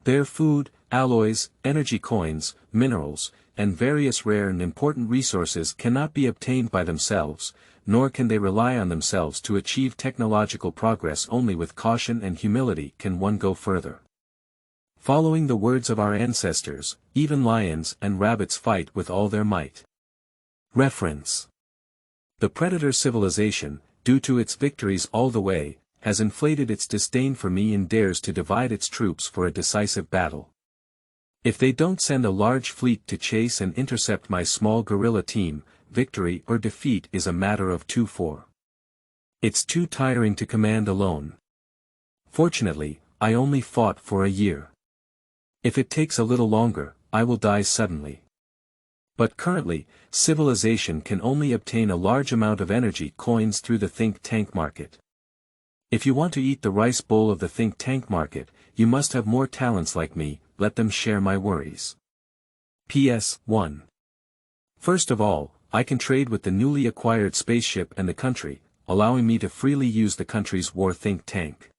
Their food, alloys, energy coins, minerals, and various rare and important resources cannot be obtained by themselves, nor can they rely on themselves to achieve technological progress. Only with caution and humility can one go further. Following the words of our ancestors, even lions and rabbits fight with all their might. Reference. The predator civilization, due to its victories all the way, has inflated its disdain for me and dares to divide its troops for a decisive battle. If they don't send a large fleet to chase and intercept my small guerrilla team, victory or defeat is a matter of 2-4. It's too tiring to command alone. Fortunately, I only fought for a year. If it takes a little longer, I will die suddenly. But currently, civilization can only obtain a large amount of energy coins through the think tank market. If you want to eat the rice bowl of the think tank market, you must have more talents like me. Let them share my worries. P.S. 1. First of all, I can trade with the newly acquired spaceship and the country, allowing me to freely use the country's war think tank.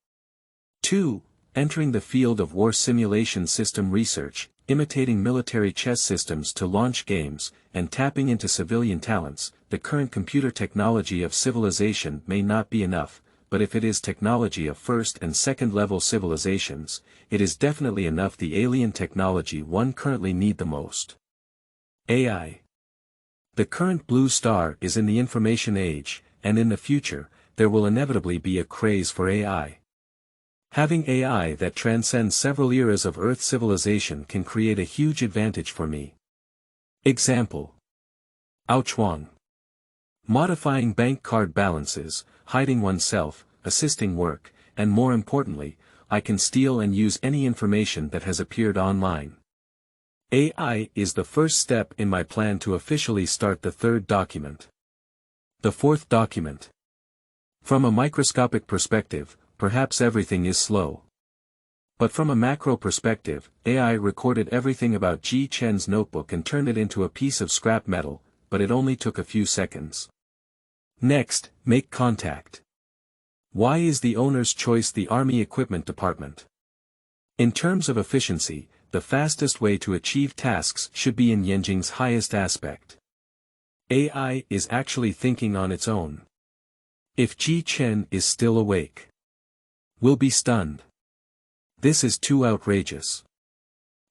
2. Entering the field of war simulation system research, imitating military chess systems to launch games, and tapping into civilian talents. The current computer technology of civilization may not be enough, but if it is technology of first and second level civilizations, it is definitely enough. The alien technology one currently need the most. AI. The current blue star is in the information age, and in the future, there will inevitably be a craze for AI. Having AI that transcends several eras of Earth civilization can create a huge advantage for me. Example. Ouchuang. Modifying bank card balances, hiding oneself, assisting work, and more importantly, I can steal and use any information that has appeared online. AI is the first step in my plan to officially start the third document. The fourth document. From a microscopic perspective, perhaps everything is slow. But from a macro perspective, AI recorded everything about Ji Chen's notebook and turned it into a piece of scrap metal, but it only took a few seconds. Next, make contact. Why is the owner's choice the Army Equipment Department? In terms of efficiency, the fastest way to achieve tasks should be in Yenjing's highest aspect. AI is actually thinking on its own. If Ji Chen is still awake, we'll be stunned. This is too outrageous.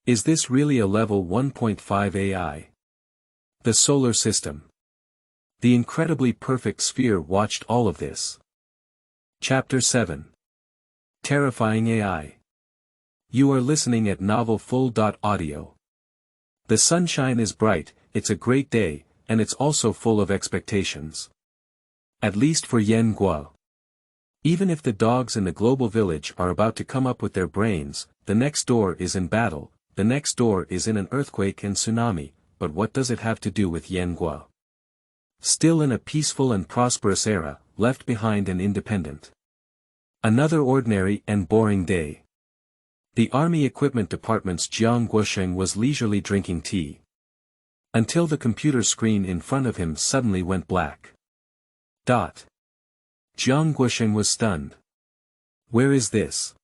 Is this really a level 1.5 AI? The solar system. The incredibly perfect sphere watched all of this. Chapter 7. Terrifying AI. You are listening at novel-full.audio. The sunshine is bright, it's a great day, and it's also full of expectations. At least for Yen Guo. Even if the dogs in the global village are about to come up with their brains, the next door is in battle, the next door is in an earthquake and tsunami, but what does it have to do with Yen Guo? Still in a peaceful and prosperous era, left behind and independent. Another ordinary and boring day. The Army Equipment Department's Jiang Guosheng was leisurely drinking tea. Until the computer screen in front of him suddenly went black. Jiang Guosheng was stunned. Where is this?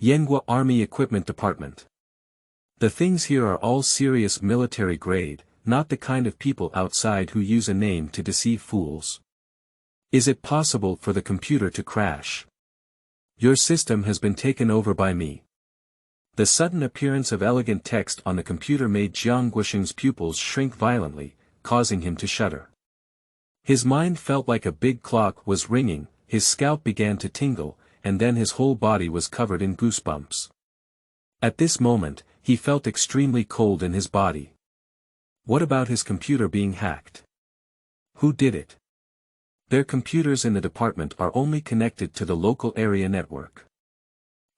Yenghua Army Equipment Department. The things here are all serious military grade, not the kind of people outside who use a name to deceive fools. Is it possible for the computer to crash? Your system has been taken over by me. The sudden appearance of elegant text on the computer made Jiang Guosheng's pupils shrink violently, causing him to shudder. His mind felt like a big clock was ringing, his scalp began to tingle, and then his whole body was covered in goosebumps. At this moment, he felt extremely cold in his body. What about his computer being hacked? Who did it? Their computers in the department are only connected to the local area network.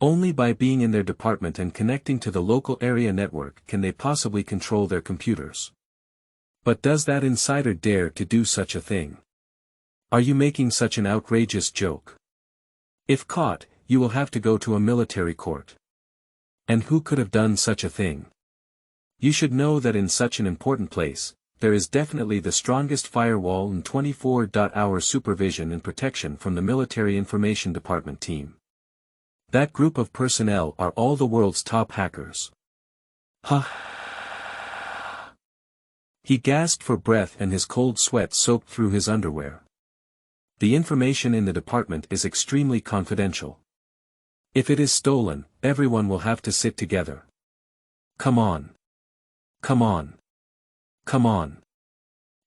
Only by being in their department and connecting to the local area network can they possibly control their computers. But does that insider dare to do such a thing? Are you making such an outrageous joke? If caught, you will have to go to a military court. And who could have done such a thing? You should know that in such an important place, there is definitely the strongest firewall and 24-hour supervision and protection from the Military Information Department team. That group of personnel are all the world's top hackers. He gasped for breath and his cold sweat soaked through his underwear. The information in the department is extremely confidential. If it is stolen, everyone will have to sit together. Come on. Come on. Come on.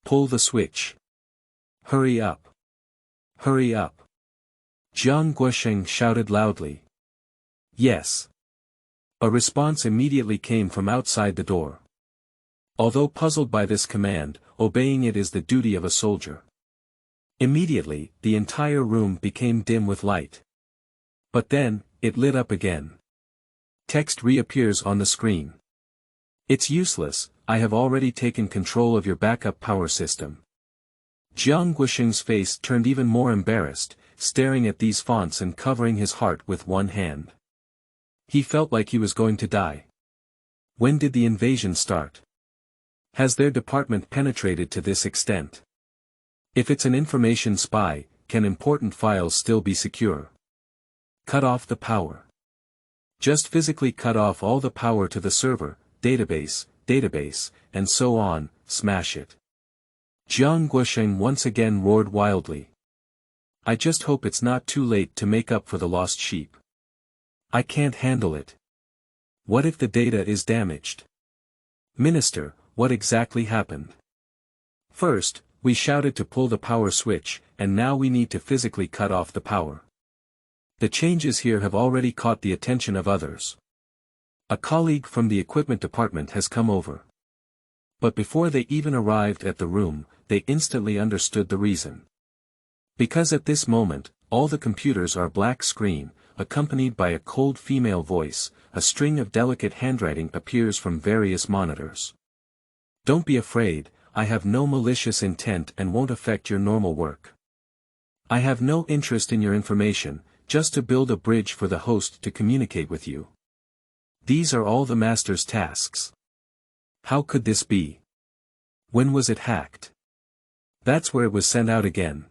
Pull the switch. Hurry up. Hurry up. Jiang Guosheng shouted loudly. Yes. A response immediately came from outside the door. Although puzzled by this command, obeying it is the duty of a soldier. Immediately, the entire room became dim with light. But then, it lit up again. Text reappears on the screen. It's useless, I have already taken control of your backup power system. Jiang Guosheng's face turned even more embarrassed, staring at these fonts and covering his heart with one hand. He felt like he was going to die. When did the invasion start? Has their department penetrated to this extent? If it's an information spy, can important files still be secure? Cut off the power. Just physically cut off all the power to the server, database, and so on, smash it. Jiang Guosheng once again roared wildly. I just hope it's not too late to make up for the lost sheep. I can't handle it. What if the data is damaged? Minister, what exactly happened? First, we shouted to pull the power switch, and now we need to physically cut off the power. The changes here have already caught the attention of others. A colleague from the equipment department has come over. But before they even arrived at the room, they instantly understood the reason. Because at this moment, all the computers are black screen, accompanied by a cold female voice, a string of delicate handwriting appears from various monitors. Don't be afraid, I have no malicious intent and won't affect your normal work. I have no interest in your information, just to build a bridge for the host to communicate with you. These are all the master's tasks. How could this be? When was it hacked? That's where it was sent out again.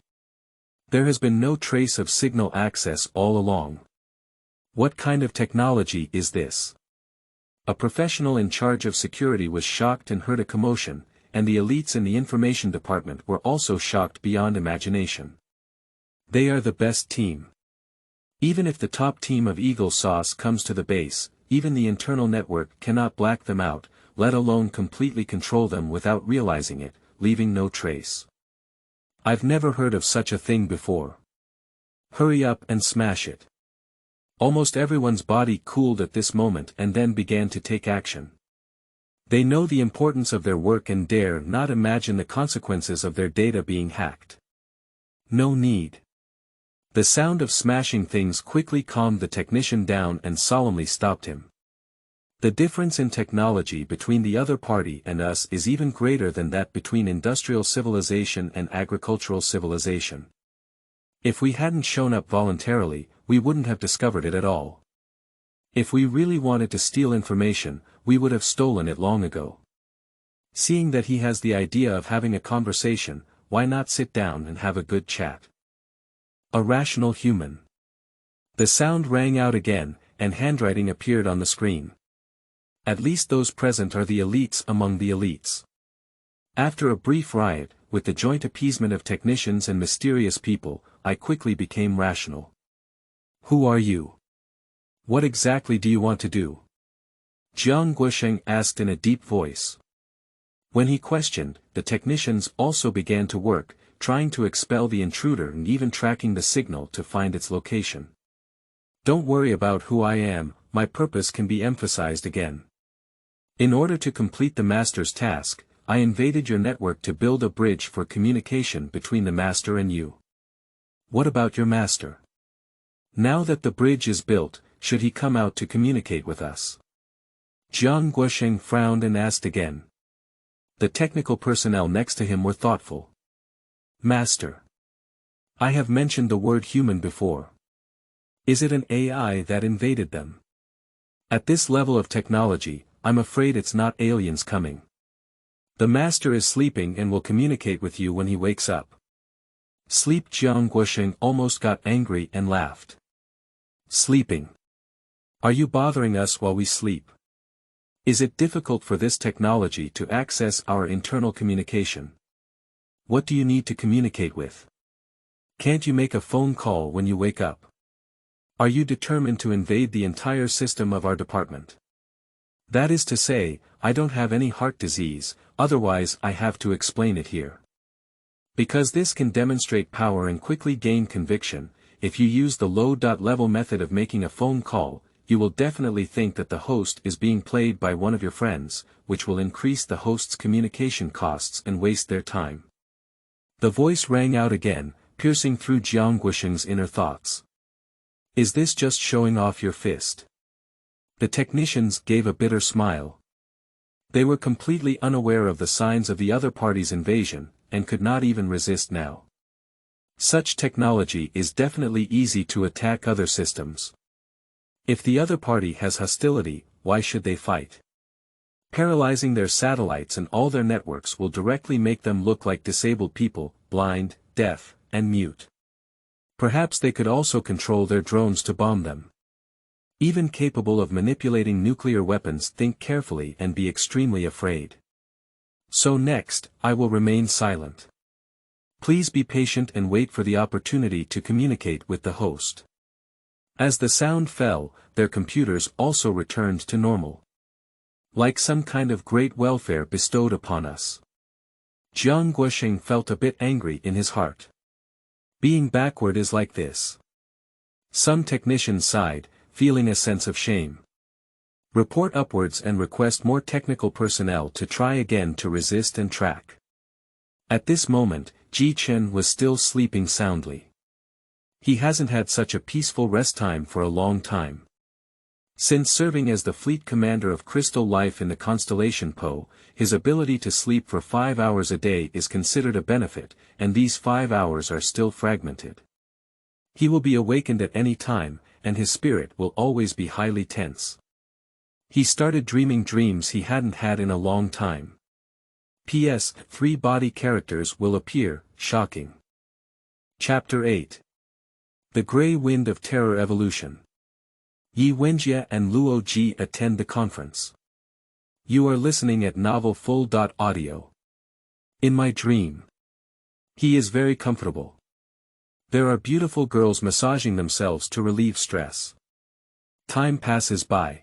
There has been no trace of signal access all along. What kind of technology is this? A professional in charge of security was shocked and heard a commotion, and the elites in the information department were also shocked beyond imagination. They are the best team. Even if the top team of Eagle Sauce comes to the base, even the internal network cannot black them out, let alone completely control them without realizing it, leaving no trace. I've never heard of such a thing before. Hurry up and smash it. Almost everyone's body cooled at this moment and then began to take action. They know the importance of their work and dare not imagine the consequences of their data being hacked. No need. The sound of smashing things quickly calmed the technician down and solemnly stopped him. The difference in technology between the other party and us is even greater than that between industrial civilization and agricultural civilization. If we hadn't shown up voluntarily, we wouldn't have discovered it at all. If we really wanted to steal information, we would have stolen it long ago. Seeing that he has the idea of having a conversation, why not sit down and have a good chat? A rational human. The sound rang out again, and handwriting appeared on the screen. At least those present are the elites among the elites. After a brief riot, with the joint appeasement of technicians and mysterious people, I quickly became rational. Who are you? What exactly do you want to do? Jiang Guosheng asked in a deep voice. When he questioned, the technicians also began to work, trying to expel the intruder and even tracking the signal to find its location. Don't worry about who I am, my purpose can be emphasized again. In order to complete the master's task, I invaded your network to build a bridge for communication between the master and you. What about your master? Now that the bridge is built, should he come out to communicate with us? Jiang Guosheng frowned and asked again. The technical personnel next to him were thoughtful. Master. I have mentioned the word human before. Is it an AI that invaded them? At this level of technology, I'm afraid it's not aliens coming. The master is sleeping and will communicate with you when he wakes up. Sleep. Jiang Guosheng almost got angry and laughed. Sleeping. Are you bothering us while we sleep? Is it difficult for this technology to access our internal communication? What do you need to communicate with? Can't you make a phone call when you wake up? Are you determined to invade the entire system of our department? That is to say, I don't have any heart disease, otherwise I have to explain it here. Because this can demonstrate power and quickly gain conviction, if you use the low-level method of making a phone call, you will definitely think that the host is being played by one of your friends, which will increase the host's communication costs and waste their time. The voice rang out again, piercing through Jiang Guosheng's inner thoughts. Is this just showing off your fist? The technicians gave a bitter smile. They were completely unaware of the signs of the other party's invasion, and could not even resist now. Such technology is definitely easy to attack other systems. If the other party has hostility, why should they fight? Paralyzing their satellites and all their networks will directly make them look like disabled people, blind, deaf, and mute. Perhaps they could also control their drones to bomb them. Even capable of manipulating nuclear weapons, think carefully and be extremely afraid. So next, I will remain silent. Please be patient and wait for the opportunity to communicate with the host. As the sound fell, their computers also returned to normal. Like some kind of great welfare bestowed upon us. Jiang Guosheng felt a bit angry in his heart. Being backward is like this. Some technicians sighed, feeling a sense of shame. Report upwards and request more technical personnel to try again to resist and track. At this moment, Ji Chen was still sleeping soundly. He hasn't had such a peaceful rest time for a long time. Since serving as the fleet commander of Crystal Life in the constellation Po, his ability to sleep for 5 hours a day is considered a benefit, and these 5 hours are still fragmented. He will be awakened at any time, and his spirit will always be highly tense. He started dreaming dreams he hadn't had in a long time. P.S. 3 body characters will appear, shocking. Chapter 8. The Grey Wind of Terror Evolution. Wenjie and Luo Ji attend the conference. You are listening at novel full.audio. In my dream. He is very comfortable. There are beautiful girls massaging themselves to relieve stress. Time passes by.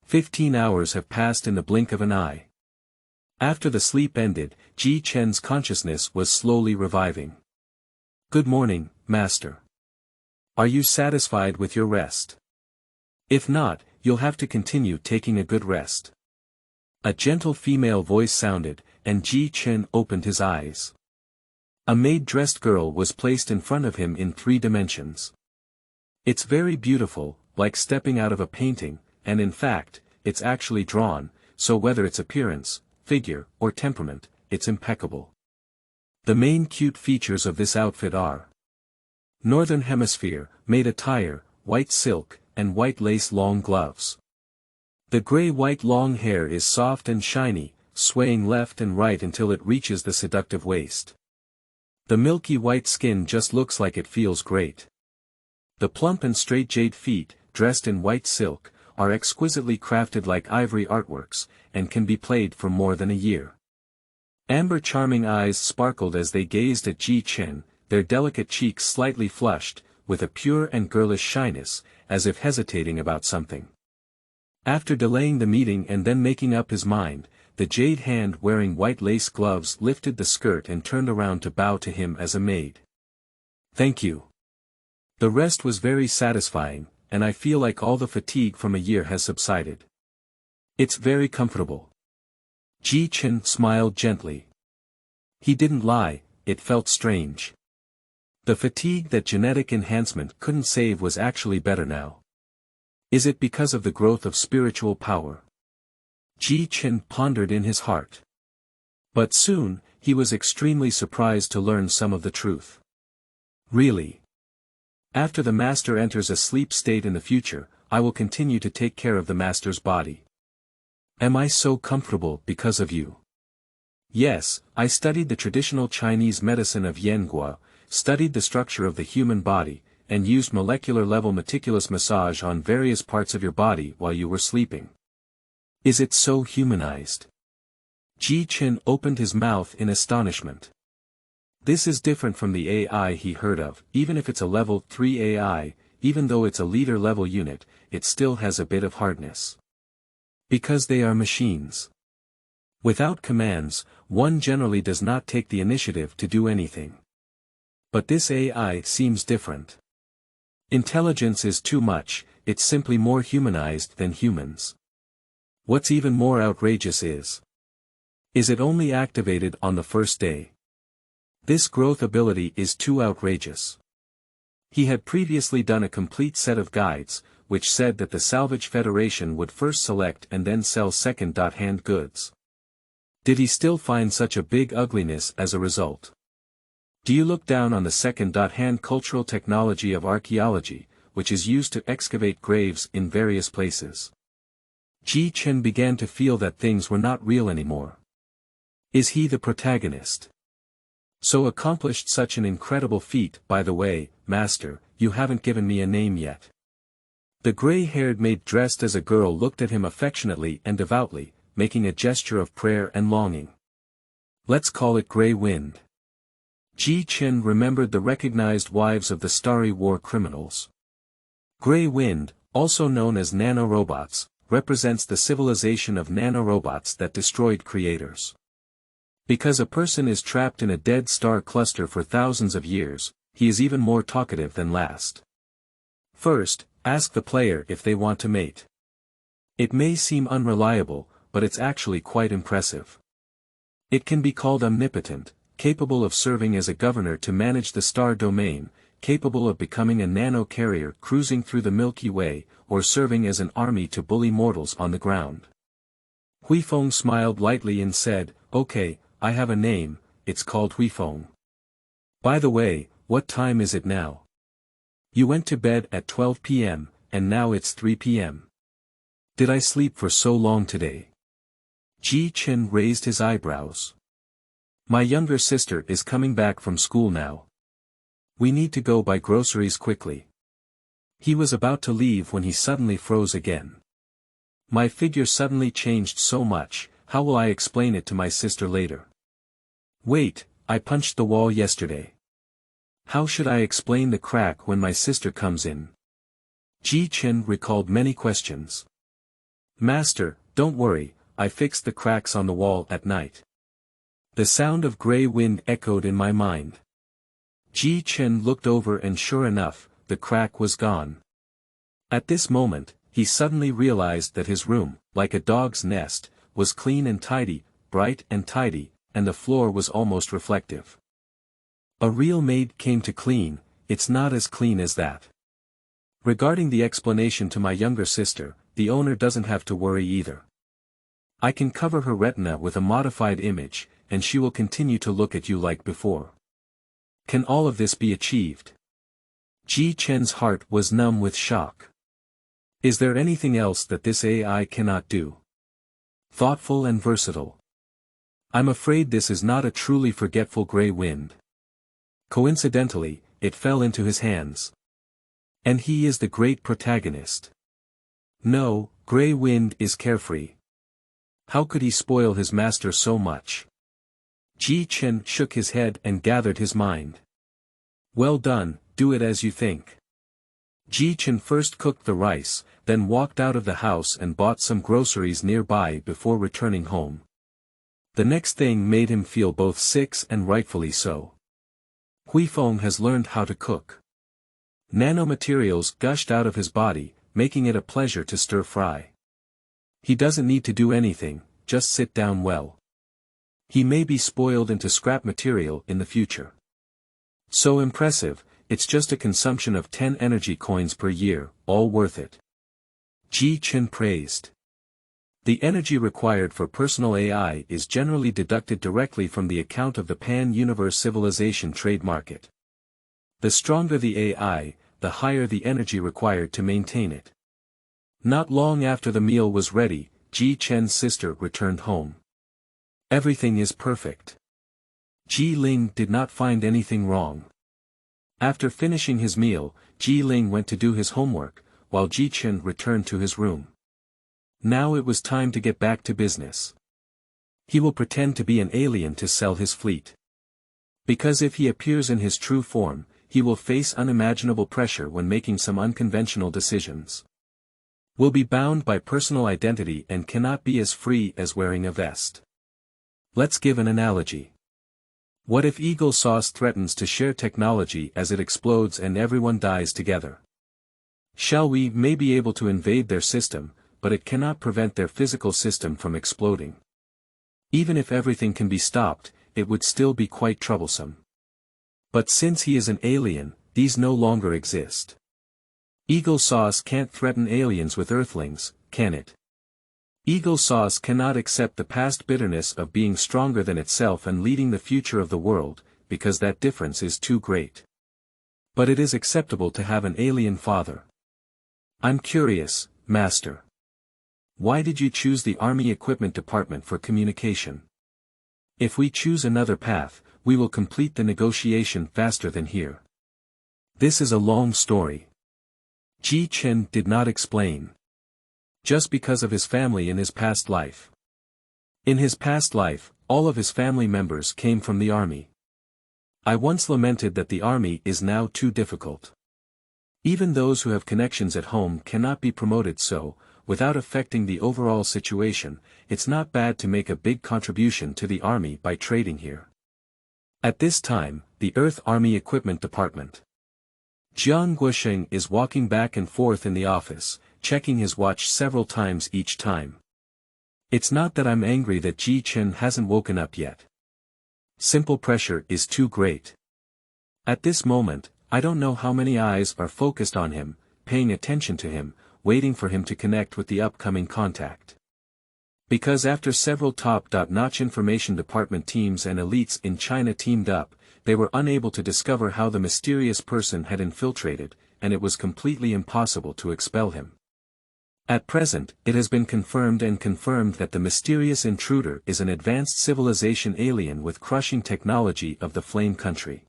15 hours have passed in the blink of an eye. After the sleep ended, Ji Chen's consciousness was slowly reviving. Good morning, Master. Are you satisfied with your rest? If not, you'll have to continue taking a good rest. A gentle female voice sounded, and Ji Chen opened his eyes. A maid-dressed girl was placed in front of him in 3 dimensions. It's very beautiful, like stepping out of a painting, and in fact, it's actually drawn, so whether its appearance, figure, or temperament, it's impeccable. The main cute features of this outfit are Northern Hemisphere, made attire, white silk, and white lace long gloves. The gray-white long hair is soft and shiny, swaying left and right until it reaches the seductive waist. The milky white skin just looks like it feels great. The plump and straight jade feet, dressed in white silk, are exquisitely crafted like ivory artworks, and can be played for more than a year. Amber charming eyes sparkled as they gazed at Ji Chen, their delicate cheeks slightly flushed, with a pure and girlish shyness, as if hesitating about something. After delaying the meeting and then making up his mind, the jade hand wearing white lace gloves lifted the skirt and turned around to bow to him as a maid. Thank you. The rest was very satisfying, and I feel like all the fatigue from a year has subsided. It's very comfortable. Ji Chen smiled gently. He didn't lie, it felt strange. The fatigue that genetic enhancement couldn't save was actually better now. Is it because of the growth of spiritual power? Ji Chen pondered in his heart. But soon, he was extremely surprised to learn some of the truth. Really? After the master enters a sleep state in the future, I will continue to take care of the master's body. Am I so comfortable because of you? Yes, I studied the traditional Chinese medicine of Yenghua, studied the structure of the human body, and used molecular-level meticulous massage on various parts of your body while you were sleeping. Is it so humanized? Ji Chen opened his mouth in astonishment. This is different from the AI he heard of. Even if it's a level 3 AI, even though it's a leader-level unit, it still has a bit of hardness. Because they are machines. Without commands, one generally does not take the initiative to do anything. But this AI seems different. Intelligence is too much, it's simply more humanized than humans. What's even more outrageous is it only activated on the first day? This growth ability is too outrageous. He had previously done a complete set of guides, which said that the Salvage Federation would first select and then sell second-hand goods. Did he still find such a big ugliness as a result? Do you look down on the second-hand cultural technology of archaeology, which is used to excavate graves in various places? Ji Chen began to feel that things were not real anymore. Is he the protagonist? So accomplished such an incredible feat. By the way, Master, you haven't given me a name yet. The gray-haired maid dressed as a girl looked at him affectionately and devoutly, making a gesture of prayer and longing. Let's call it Grey Wind. Ji Chen remembered the recognized wives of the starry war criminals. Grey Wind, also known as nanorobots, represents the civilization of nanorobots that destroyed creators. Because a person is trapped in a dead star cluster for thousands of years, he is even more talkative than last. First, ask the player if they want to mate. It may seem unreliable, but it's actually quite impressive. It can be called omnipotent, capable of serving as a governor to manage the star domain, capable of becoming a nano-carrier cruising through the Milky Way, or serving as an army to bully mortals on the ground. Huifeng smiled lightly and said, "Okay, I have a name, it's called Huifeng. By the way, what time is it now? You went to bed at 12 p.m., and now it's 3 p.m. Did I sleep for so long today?" Ji Chen raised his eyebrows. My younger sister is coming back from school now. We need to go buy groceries quickly. He was about to leave when he suddenly froze again. My figure suddenly changed so much, how will I explain it to my sister later? Wait, I punched the wall yesterday. How should I explain the crack when my sister comes in? Ji Chen recalled many questions. Master, don't worry, I fixed the cracks on the wall at night. The sound of grey wind echoed in my mind. Ji Chen looked over and sure enough, the crack was gone. At this moment, he suddenly realized that his room, like a dog's nest, was clean and tidy, bright and tidy, and the floor was almost reflective. A real maid came to clean, it's not as clean as that. Regarding the explanation to my younger sister, the owner doesn't have to worry either. I can cover her retina with a modified image, and she will continue to look at you like before. Can all of this be achieved? Ji Chen's heart was numb with shock. Is there anything else that this AI cannot do? Thoughtful and versatile. I'm afraid this is not a truly forgetful grey wind. Coincidentally, it fell into his hands. And he is the great protagonist. No, grey wind is carefree. How could he spoil his master so much? Ji Chen shook his head and gathered his mind. Well done, do it as you think. Ji Chen first cooked the rice, then walked out of the house and bought some groceries nearby before returning home. The next thing made him feel both sick and rightfully so. Huifeng has learned how to cook. Nanomaterials gushed out of his body, making it a pleasure to stir-fry. He doesn't need to do anything, just sit down well. He may be spoiled into scrap material in the future. So impressive, it's just a consumption of 10 energy coins per year, all worth it. Ji Chen praised. The energy required for personal AI is generally deducted directly from the account of the pan-universe civilization trade market. The stronger the AI, the higher the energy required to maintain it. Not long after the meal was ready, Ji Chen's sister returned home. Everything is perfect. Ji Ling did not find anything wrong. After finishing his meal, Ji Ling went to do his homework, while Ji Chen returned to his room. Now it was time to get back to business. He will pretend to be an alien to sell his fleet. Because if he appears in his true form, he will face unimaginable pressure when making some unconventional decisions. Will be bound by personal identity and cannot be as free as wearing a vest. Let's give an analogy. What if Eagle Sauce threatens to share technology as it explodes and everyone dies together? Shall we may be able to invade their system, but it cannot prevent their physical system from exploding. Even if everything can be stopped, it would still be quite troublesome. But since he is an alien, these no longer exist. Eagle Sauce can't threaten aliens with Earthlings, can it? Eagle Sauce cannot accept the past bitterness of being stronger than itself and leading the future of the world, because that difference is too great. But it is acceptable to have an alien father. I'm curious, Master. Why did you choose the Army Equipment Department for communication? If we choose another path, we will complete the negotiation faster than here. This is a long story. Ji Chen did not explain. Just because of his family in his past life. In his past life, all of his family members came from the army. I once lamented that the army is now too difficult. Even those who have connections at home cannot be promoted, so, without affecting the overall situation, it's not bad to make a big contribution to the army by trading here. At this time, the Earth Army Equipment Department. Jiang Guosheng is walking back and forth in the office, checking his watch several times each time. It's not that I'm angry that Ji Chen hasn't woken up yet. Simple pressure is too great. At this moment, I don't know how many eyes are focused on him, paying attention to him, waiting for him to connect with the upcoming contact. Because after several top-notch information department teams and elites in China teamed up, they were unable to discover how the mysterious person had infiltrated, and it was completely impossible to expel him. At present, it has been confirmed that the mysterious intruder is an advanced civilization alien with crushing technology of the Flame Country.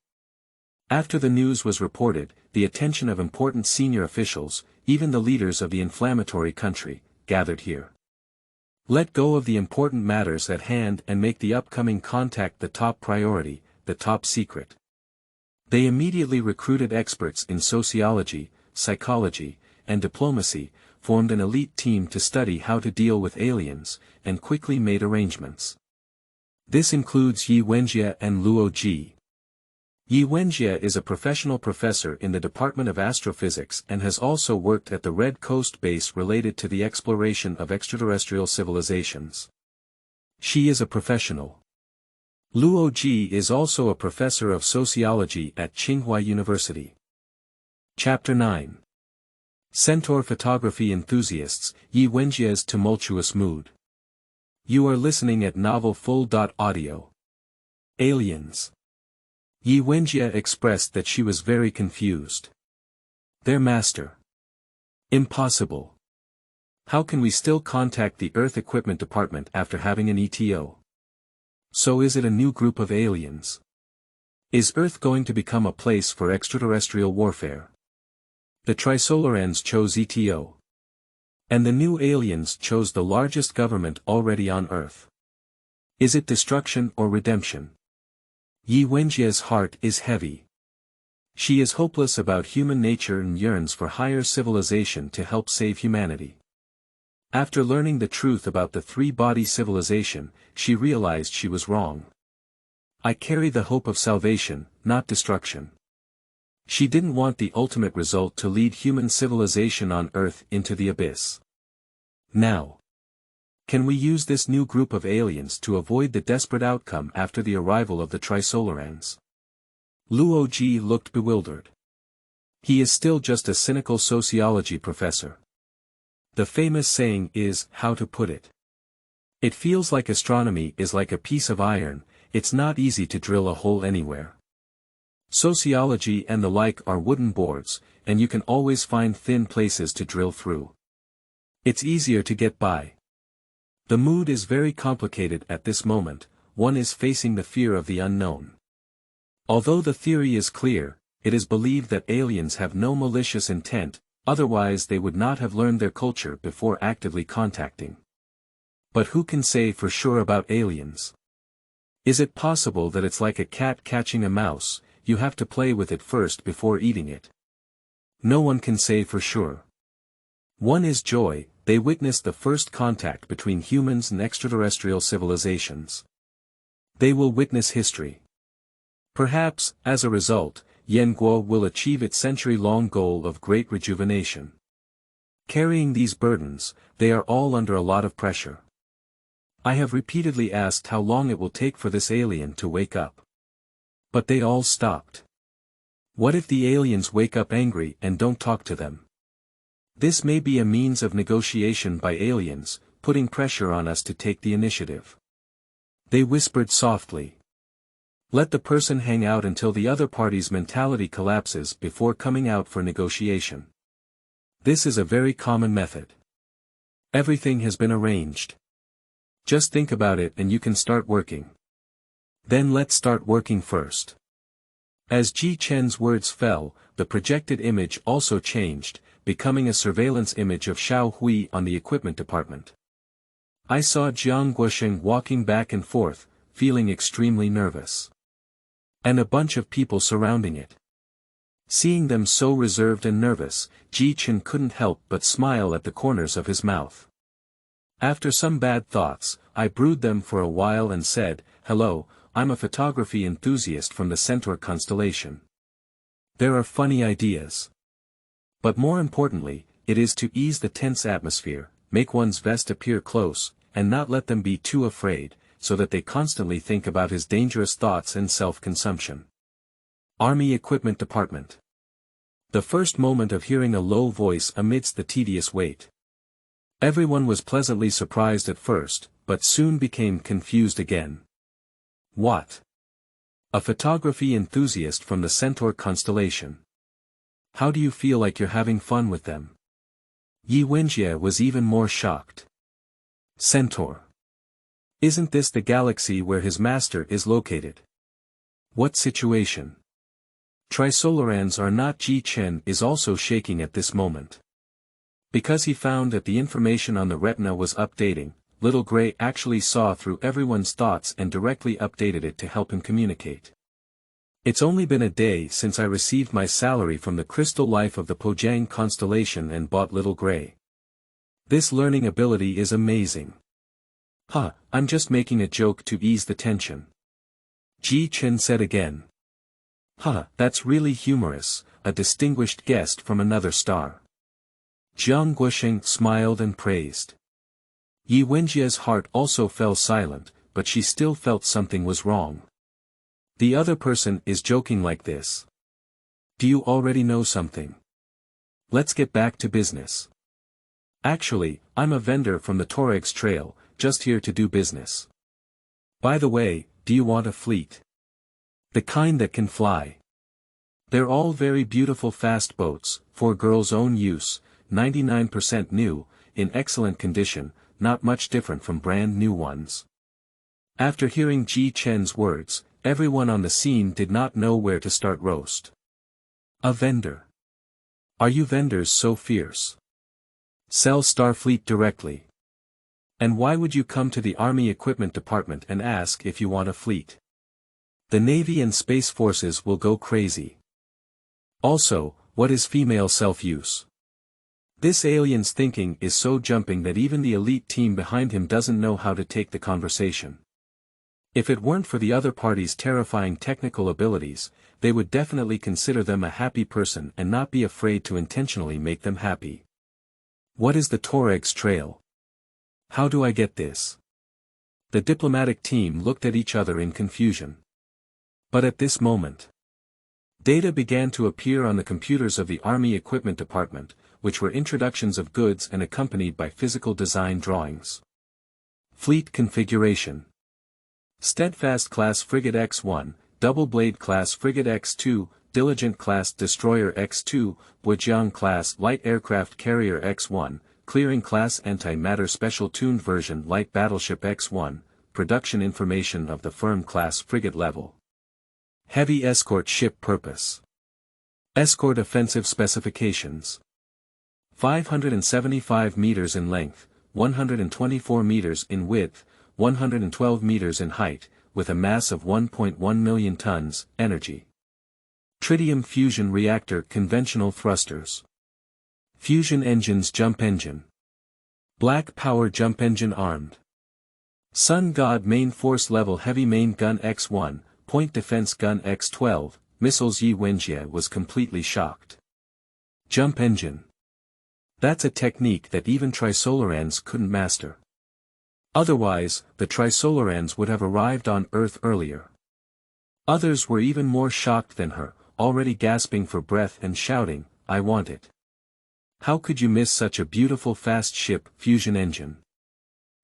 After the news was reported, the attention of important senior officials, even the leaders of the inflammatory country, gathered here. Let go of the important matters at hand and make the upcoming contact the top priority, the top secret. They immediately recruited experts in sociology, psychology, and diplomacy, formed an elite team to study how to deal with aliens, and quickly made arrangements. This includes Wenjie and Luo Ji. Wenjie is a professional professor in the Department of Astrophysics and has also worked at the Red Coast base related to the exploration of extraterrestrial civilizations. She is a professional. Luo Ji is also a professor of sociology at Tsinghua University. Chapter 9. Centaur photography enthusiasts, Wenjie's tumultuous mood. You are listening at novel-full.audio. Aliens. Wenjie expressed that she was very confused. Their master. Impossible. How can we still contact the Earth Equipment Department after having an ETO? So is it a new group of aliens? Is Earth going to become a place for extraterrestrial warfare? The Trisolarans chose ETO. And the new aliens chose the largest government already on Earth. Is it destruction or redemption? Wenjie's heart is heavy. She is hopeless about human nature and yearns for higher civilization to help save humanity. After learning the truth about the three-body civilization, she realized she was wrong. I carry the hope of salvation, not destruction. She didn't want the ultimate result to lead human civilization on Earth into the abyss. Now, can we use this new group of aliens to avoid the desperate outcome after the arrival of the Trisolarans? Luo Ji looked bewildered. He is still just a cynical sociology professor. The famous saying is, how to put it. It feels like astronomy is like a piece of iron, it's not easy to drill a hole anywhere. Sociology and the like are wooden boards, and you can always find thin places to drill through. It's easier to get by. The mood is very complicated at this moment, one is facing the fear of the unknown. Although the theory is clear, it is believed that aliens have no malicious intent, otherwise they would not have learned their culture before actively contacting. But who can say for sure about aliens? Is it possible that it's like a cat catching a mouse, you have to play with it first before eating it? No one can say for sure. One is joy, they witnessed the first contact between humans and extraterrestrial civilizations. They will witness history. Perhaps, as a result, Yenguo will achieve its century-long goal of great rejuvenation. Carrying these burdens, they are all under a lot of pressure. I have repeatedly asked how long it will take for this alien to wake up. But they all stopped. What if the aliens wake up angry and don't talk to them? This may be a means of negotiation by aliens, putting pressure on us to take the initiative. They whispered softly. Let the person hang out until the other party's mentality collapses before coming out for negotiation. This is a very common method. Everything has been arranged. Just think about it and you can start working. Then let's start working first. As Ji Chen's words fell, the projected image also changed, becoming a surveillance image of Xiao Hui on the equipment department. I saw Jiang Guosheng walking back and forth, feeling extremely nervous. And a bunch of people surrounding it. Seeing them so reserved and nervous, Ji Chen couldn't help but smile at the corners of his mouth. After some bad thoughts, I brewed them for a while and said, "Hello, I'm a photography enthusiast from the Centaur constellation. There are funny ideas. But more importantly, it is to ease the tense atmosphere, make one's vest appear close, and not let them be too afraid, so that they constantly think about his dangerous thoughts and self-consumption." Army Equipment Department. The first moment of hearing a low voice amidst the tedious wait. Everyone was pleasantly surprised at first, but soon became confused again. What? A photography enthusiast from the Centaur constellation. How do you feel like you're having fun with them? Wenjie was even more shocked. Centaur. Isn't this the galaxy where his master is located? What situation? Trisolarans are not. Ji Chen is also shaking at this moment. Because he found that the information on the retina was updating, Little Gray actually saw through everyone's thoughts and directly updated it to help him communicate. It's only been a day since I received my salary from the crystal life of the Pojang constellation and bought Little Gray. This learning ability is amazing. I'm just making a joke to ease the tension. Ji Chen said again. That's really humorous, a distinguished guest from another star. Jiang Guosheng smiled and praised. Wenjie's heart also fell silent, but she still felt something was wrong. The other person is joking like this. Do you already know something? Let's get back to business. Actually, I'm a vendor from the Torex Trail, just here to do business. By the way, do you want a fleet? The kind that can fly. They're all very beautiful fast boats, for girls' own use, 99% new, in excellent condition, not much different from brand new ones. After hearing Ji Chen's words, everyone on the scene did not know where to start roast. A vendor. Are you vendors so fierce? Sell Starfleet directly. And why would you come to the Army Equipment Department and ask if you want a fleet? The Navy and Space Forces will go crazy. Also, what is female self-use? This alien's thinking is so jumping that even the elite team behind him doesn't know how to take the conversation. If it weren't for the other party's terrifying technical abilities, they would definitely consider them a happy person and not be afraid to intentionally make them happy. What is the Torex Trail? How do I get this? The diplomatic team looked at each other in confusion. But at this moment, data began to appear on the computers of the Army Equipment Department, which were introductions of goods and accompanied by physical design drawings. Fleet configuration. Steadfast Class Frigate X-1, Double Blade Class Frigate X-2, Diligent Class Destroyer X-2, Wujiang Class Light Aircraft Carrier X-1, Clearing Class Antimatter Special Tuned Version Light Battleship X-1, Production Information of the Firm Class Frigate Level. Heavy Escort Ship Purpose. Escort Offensive Specifications. 575 meters in length, 124 meters in width, 112 meters in height, with a mass of 1.1 million tons, energy. Tritium fusion reactor conventional thrusters. Fusion engines jump engine. Black power jump engine armed. Sun God main force level heavy main gun X-1, point defense gun X-12, missiles. Wenjie was completely shocked. Jump engine. That's a technique that even Trisolarans couldn't master. Otherwise, the Trisolarans would have arrived on Earth earlier. Others were even more shocked than her, already gasping for breath and shouting, I want it. How could you miss such a beautiful fast ship fusion engine?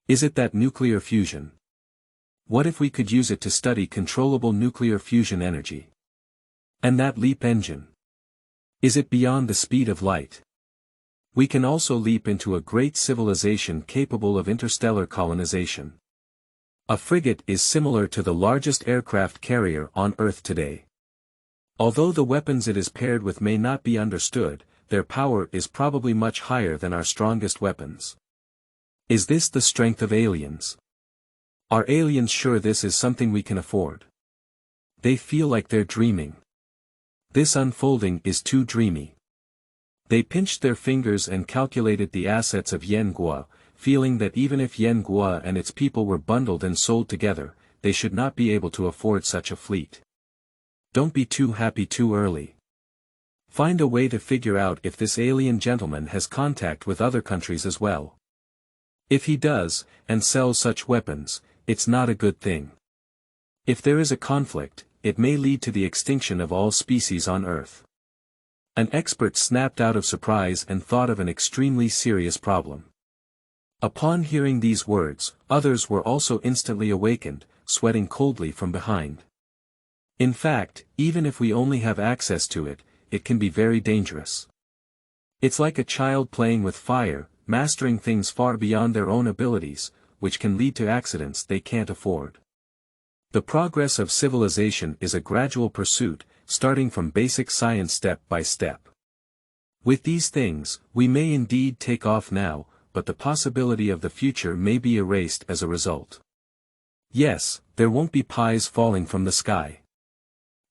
Is it that nuclear fusion? What if we could use it to study controllable nuclear fusion energy? And that leap engine? Is it beyond the speed of light? We can also leap into a great civilization capable of interstellar colonization. A frigate is similar to the largest aircraft carrier on Earth today. Although the weapons it is paired with may not be understood, their power is probably much higher than our strongest weapons. Is this the strength of aliens? Are aliens sure this is something we can afford? They feel like they're dreaming. This unfolding is too dreamy. They pinched their fingers and calculated the assets of Yenghua, feeling that even if Yenghua and its people were bundled and sold together, they should not be able to afford such a fleet. Don't be too happy too early. Find a way to figure out if this alien gentleman has contact with other countries as well. If he does, and sells such weapons, it's not a good thing. If there is a conflict, it may lead to the extinction of all species on Earth. An expert snapped out of surprise and thought of an extremely serious problem. Upon hearing these words, others were also instantly awakened, sweating coldly from behind. In fact, even if we only have access to it, it can be very dangerous. It's like a child playing with fire, mastering things far beyond their own abilities, which can lead to accidents they can't afford. The progress of civilization is a gradual pursuit, starting from basic science step by step. With these things, we may indeed take off now, but the possibility of the future may be erased as a result. Yes, there won't be pies falling from the sky.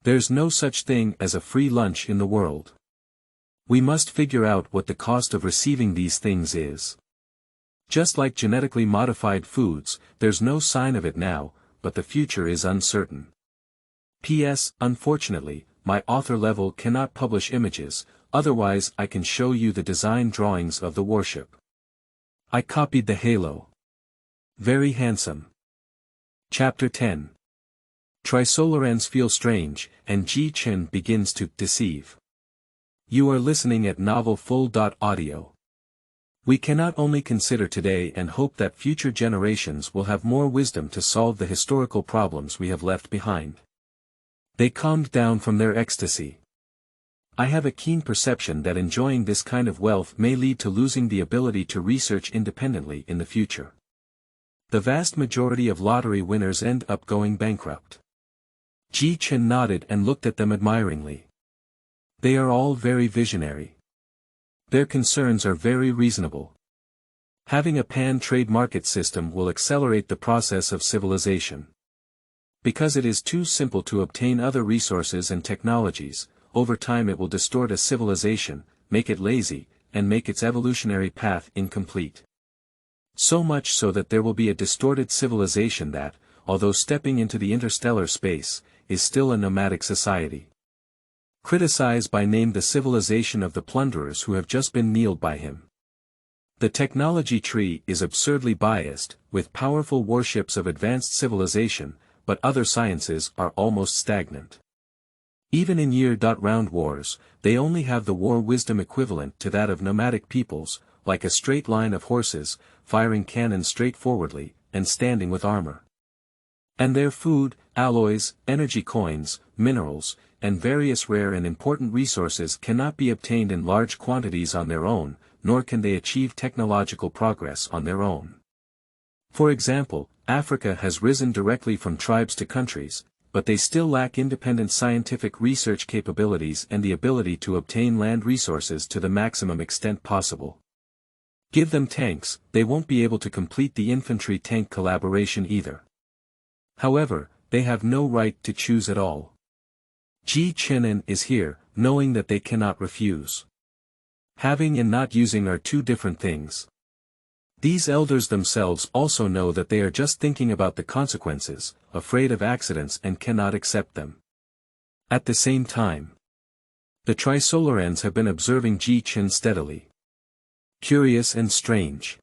There's no such thing as a free lunch in the world. We must figure out what the cost of receiving these things is. Just like genetically modified foods, there's no sign of it now, but the future is uncertain. P.S. Unfortunately, my author level cannot publish images, otherwise I can show you the design drawings of the warship. I copied the halo. Very handsome. Chapter 10. Trisolarans feel strange, and Ji Chen begins to deceive. You are listening at novelfull.audio. We cannot only consider today and hope that future generations will have more wisdom to solve the historical problems we have left behind. They calmed down from their ecstasy. I have a keen perception that enjoying this kind of wealth may lead to losing the ability to research independently in the future. The vast majority of lottery winners end up going bankrupt. Ji Chen nodded and looked at them admiringly. They are all very visionary. Their concerns are very reasonable. Having a pan-trade market system will accelerate the process of civilization. Because it is too simple to obtain other resources and technologies, over time it will distort a civilization, make it lazy, and make its evolutionary path incomplete. So much so that there will be a distorted civilization that, although stepping into the interstellar space, is still a nomadic society. Criticize by name the civilization of the plunderers who have just been kneeled by him. The technology tree is absurdly biased, with powerful warships of advanced civilization, but other sciences are almost stagnant. Even in year-round wars, they only have the war wisdom equivalent to that of nomadic peoples, like a straight line of horses, firing cannons straightforwardly, and standing with armor. And their food, alloys, energy coins, minerals, and various rare and important resources cannot be obtained in large quantities on their own, nor can they achieve technological progress on their own. For example, Africa has risen directly from tribes to countries, but they still lack independent scientific research capabilities and the ability to obtain land resources to the maximum extent possible. Give them tanks, they won't be able to complete the infantry-tank collaboration either. However, they have no right to choose at all. Ji Chen is here, knowing that they cannot refuse. Having and not using are two different things. These elders themselves also know that they are just thinking about the consequences, afraid of accidents and cannot accept them. At the same time, the Trisolarans have been observing Ji Chen steadily. Curious and strange.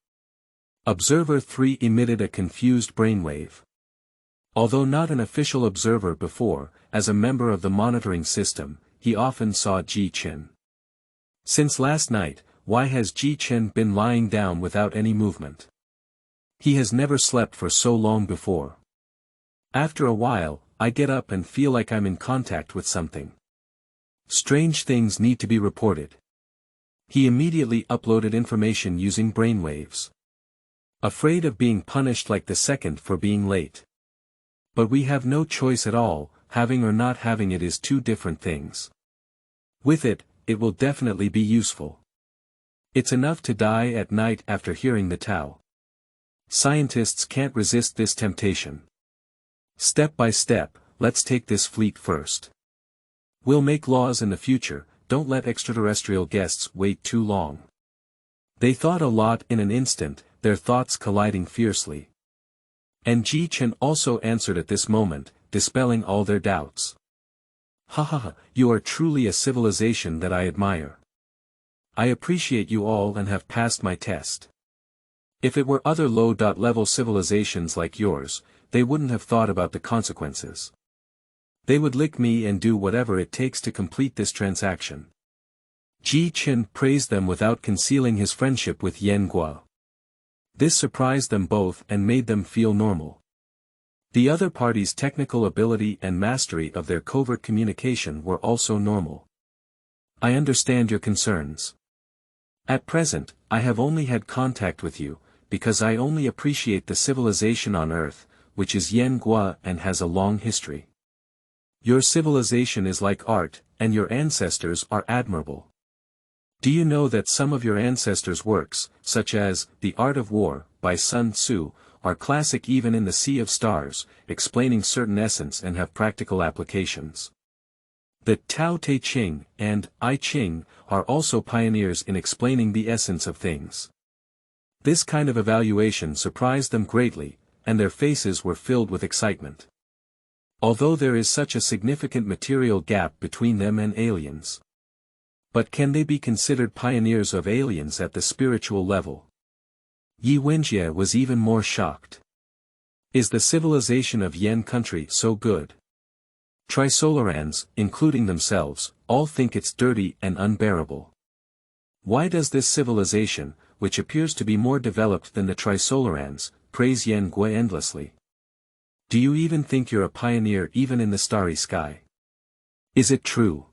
Observer 3 emitted a confused brainwave. Although not an official observer before, as a member of the monitoring system, he often saw Ji Chen. Since last night, why has Ji Chen been lying down without any movement? He has never slept for so long before. After a while, I get up and feel like I'm in contact with something. Strange things need to be reported. He immediately uploaded information using brainwaves. Afraid of being punished like the second for being late. But we have no choice at all, having or not having it is two different things. With it, it will definitely be useful. It's enough to die at night after hearing the Tao. Scientists can't resist this temptation. Step by step, let's take this fleet first. We'll make laws in the future, don't let extraterrestrial guests wait too long. They thought a lot in an instant, their thoughts colliding fiercely. And Ji Chen also answered at this moment, dispelling all their doubts. Ha ha ha, you are truly a civilization that I admire. I appreciate you all and have passed my test. If it were other low-level civilizations like yours, they wouldn't have thought about the consequences. They would lick me and do whatever it takes to complete this transaction. Ji Chen praised them without concealing his friendship with Yan Guo. This surprised them both and made them feel normal. The other party's technical ability and mastery of their covert communication were also normal. I understand your concerns. At present, I have only had contact with you, because I only appreciate the civilization on Earth, which is Yenghua and has a long history. Your civilization is like art, and your ancestors are admirable. Do you know that some of your ancestors' works, such as The Art of War, by Sun Tzu, are classic even in the Sea of Stars, explaining certain essence and have practical applications? The Tao Te Ching and I Ching are also pioneers in explaining the essence of things. This kind of evaluation surprised them greatly, and their faces were filled with excitement. Although there is such a significant material gap between them and aliens. But can they be considered pioneers of aliens at the spiritual level? Yi Wenjie was even more shocked. Is the civilization of Yen country so good? Trisolarans, including themselves, all think it's dirty and unbearable. Why does this civilization, which appears to be more developed than the Trisolarans, praise Yenghua endlessly? Do you even think you're a pioneer even in the starry sky? Is it true?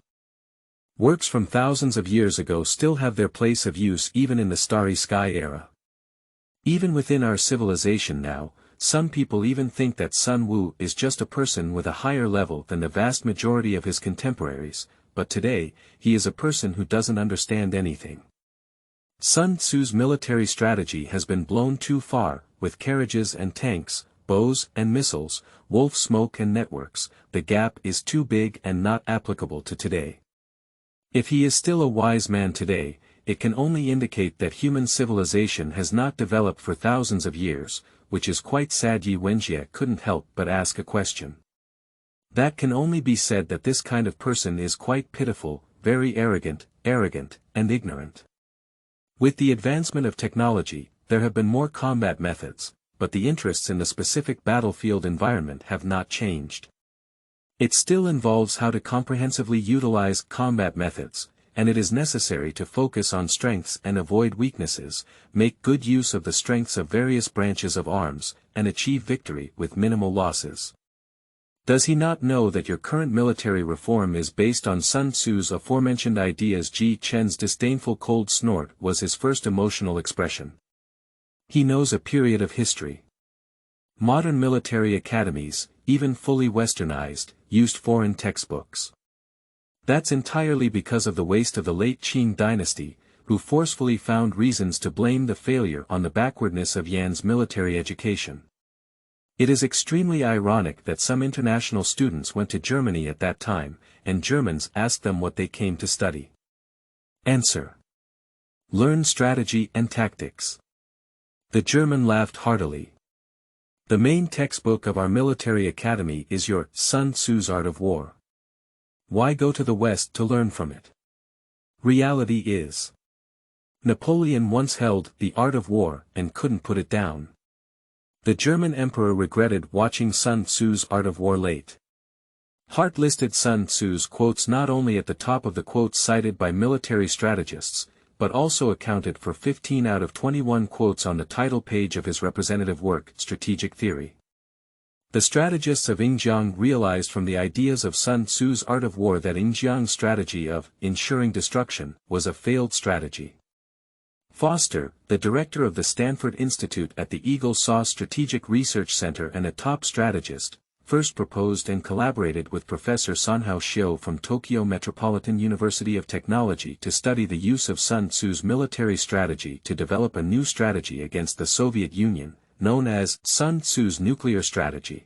Works from thousands of years ago still have their place of use even in the starry sky era. Even within our civilization now, some people even think that Sun Wu is just a person with a higher level than the vast majority of his contemporaries, but today, he is a person who doesn't understand anything. Sun Tzu's military strategy has been blown too far, with carriages and tanks, bows and missiles, wolf smoke and networks. The gap is too big and not applicable to today. If he is still a wise man today, it can only indicate that human civilization has not developed for thousands of years, which is quite sad. Yi Wenjie couldn't help but ask a question. That can only be said that this kind of person is quite pitiful, very arrogant, and ignorant. With the advancement of technology, there have been more combat methods, but the interests in the specific battlefield environment have not changed. It still involves how to comprehensively utilize combat methods, and it is necessary to focus on strengths and avoid weaknesses, make good use of the strengths of various branches of arms, and achieve victory with minimal losses. Does he not know that your current military reform is based on Sun Tzu's aforementioned ideas? Ji Chen's disdainful cold snort was his first emotional expression. He knows a period of history. Modern military academies, even fully westernized, used foreign textbooks. That's entirely because of the waste of the late Qing dynasty, who forcefully found reasons to blame the failure on the backwardness of Yan's military education. It is extremely ironic that some international students went to Germany at that time, and Germans asked them what they came to study. Answer: learn strategy and tactics. The German laughed heartily. The main textbook of our military academy is your Sun Tzu's Art of War. Why go to the West to learn from it? Reality is. Napoleon once held The Art of War and couldn't put it down. The German emperor regretted watching Sun Tzu's Art of War late. Hart listed Sun Tzu's quotes not only at the top of the quotes cited by military strategists, but also accounted for 15 out of 21 quotes on the title page of his representative work, Strategic Theory. The strategists of Yingjiang realized from the ideas of Sun Tzu's Art of War that Yingjiang's strategy of ensuring destruction was a failed strategy. Foster, the director of the Stanford Institute at the Eagle Saw Strategic Research Center and a top strategist, first proposed and collaborated with Professor Sanhao Xiu from Tokyo Metropolitan University of Technology to study the use of Sun Tzu's military strategy to develop a new strategy against the Soviet Union, known as Sun Tzu's nuclear strategy.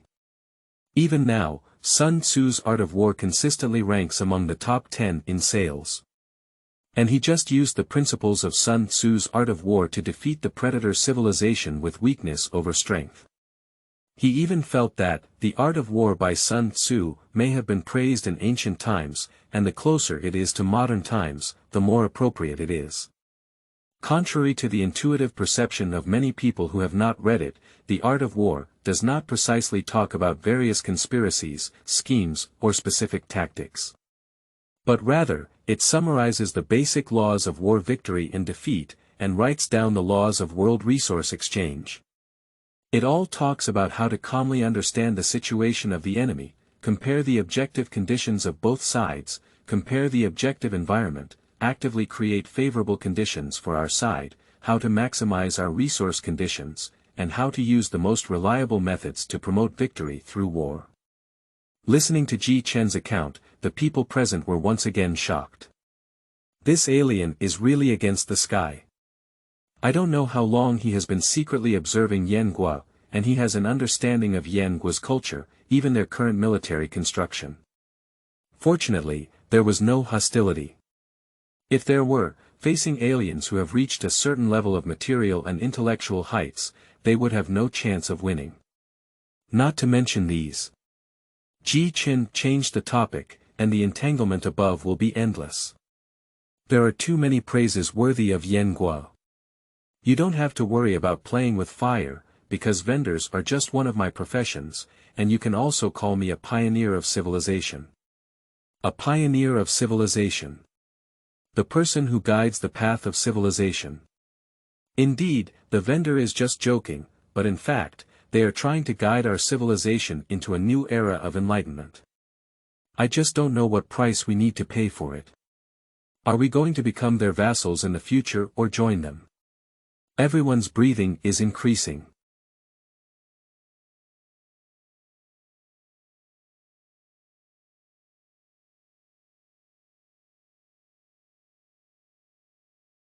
Even now, Sun Tzu's Art of War consistently ranks among the top 10 in sales. And he just used the principles of Sun Tzu's Art of War to defeat the predator civilization with weakness over strength. He even felt that, the Art of War by Sun Tzu, may have been praised in ancient times, and the closer it is to modern times, the more appropriate it is. Contrary to the intuitive perception of many people who have not read it, the Art of War does not precisely talk about various conspiracies, schemes, or specific tactics. But rather, it summarizes the basic laws of war victory and defeat, and writes down the laws of world resource exchange. It all talks about how to calmly understand the situation of the enemy, compare the objective conditions of both sides, compare the objective environment, actively create favorable conditions for our side, how to maximize our resource conditions, and how to use the most reliable methods to promote victory through war. Listening to Ji Chen's account, the people present were once again shocked. This alien is really against the sky. I don't know how long he has been secretly observing Yanguo, and he has an understanding of Yanguo's culture, even their current military construction. Fortunately, there was no hostility. If there were, facing aliens who have reached a certain level of material and intellectual heights, they would have no chance of winning. Not to mention these. Ji Chen changed the topic, and the entanglement above will be endless. There are too many praises worthy of Yanguo. You don't have to worry about playing with fire, because vendors are just one of my professions, and you can also call me a pioneer of civilization. A pioneer of civilization. The person who guides the path of civilization. Indeed, the vendor is just joking, but in fact, they are trying to guide our civilization into a new era of enlightenment. I just don't know what price we need to pay for it. Are we going to become their vassals in the future or join them? Everyone's breathing is increasing.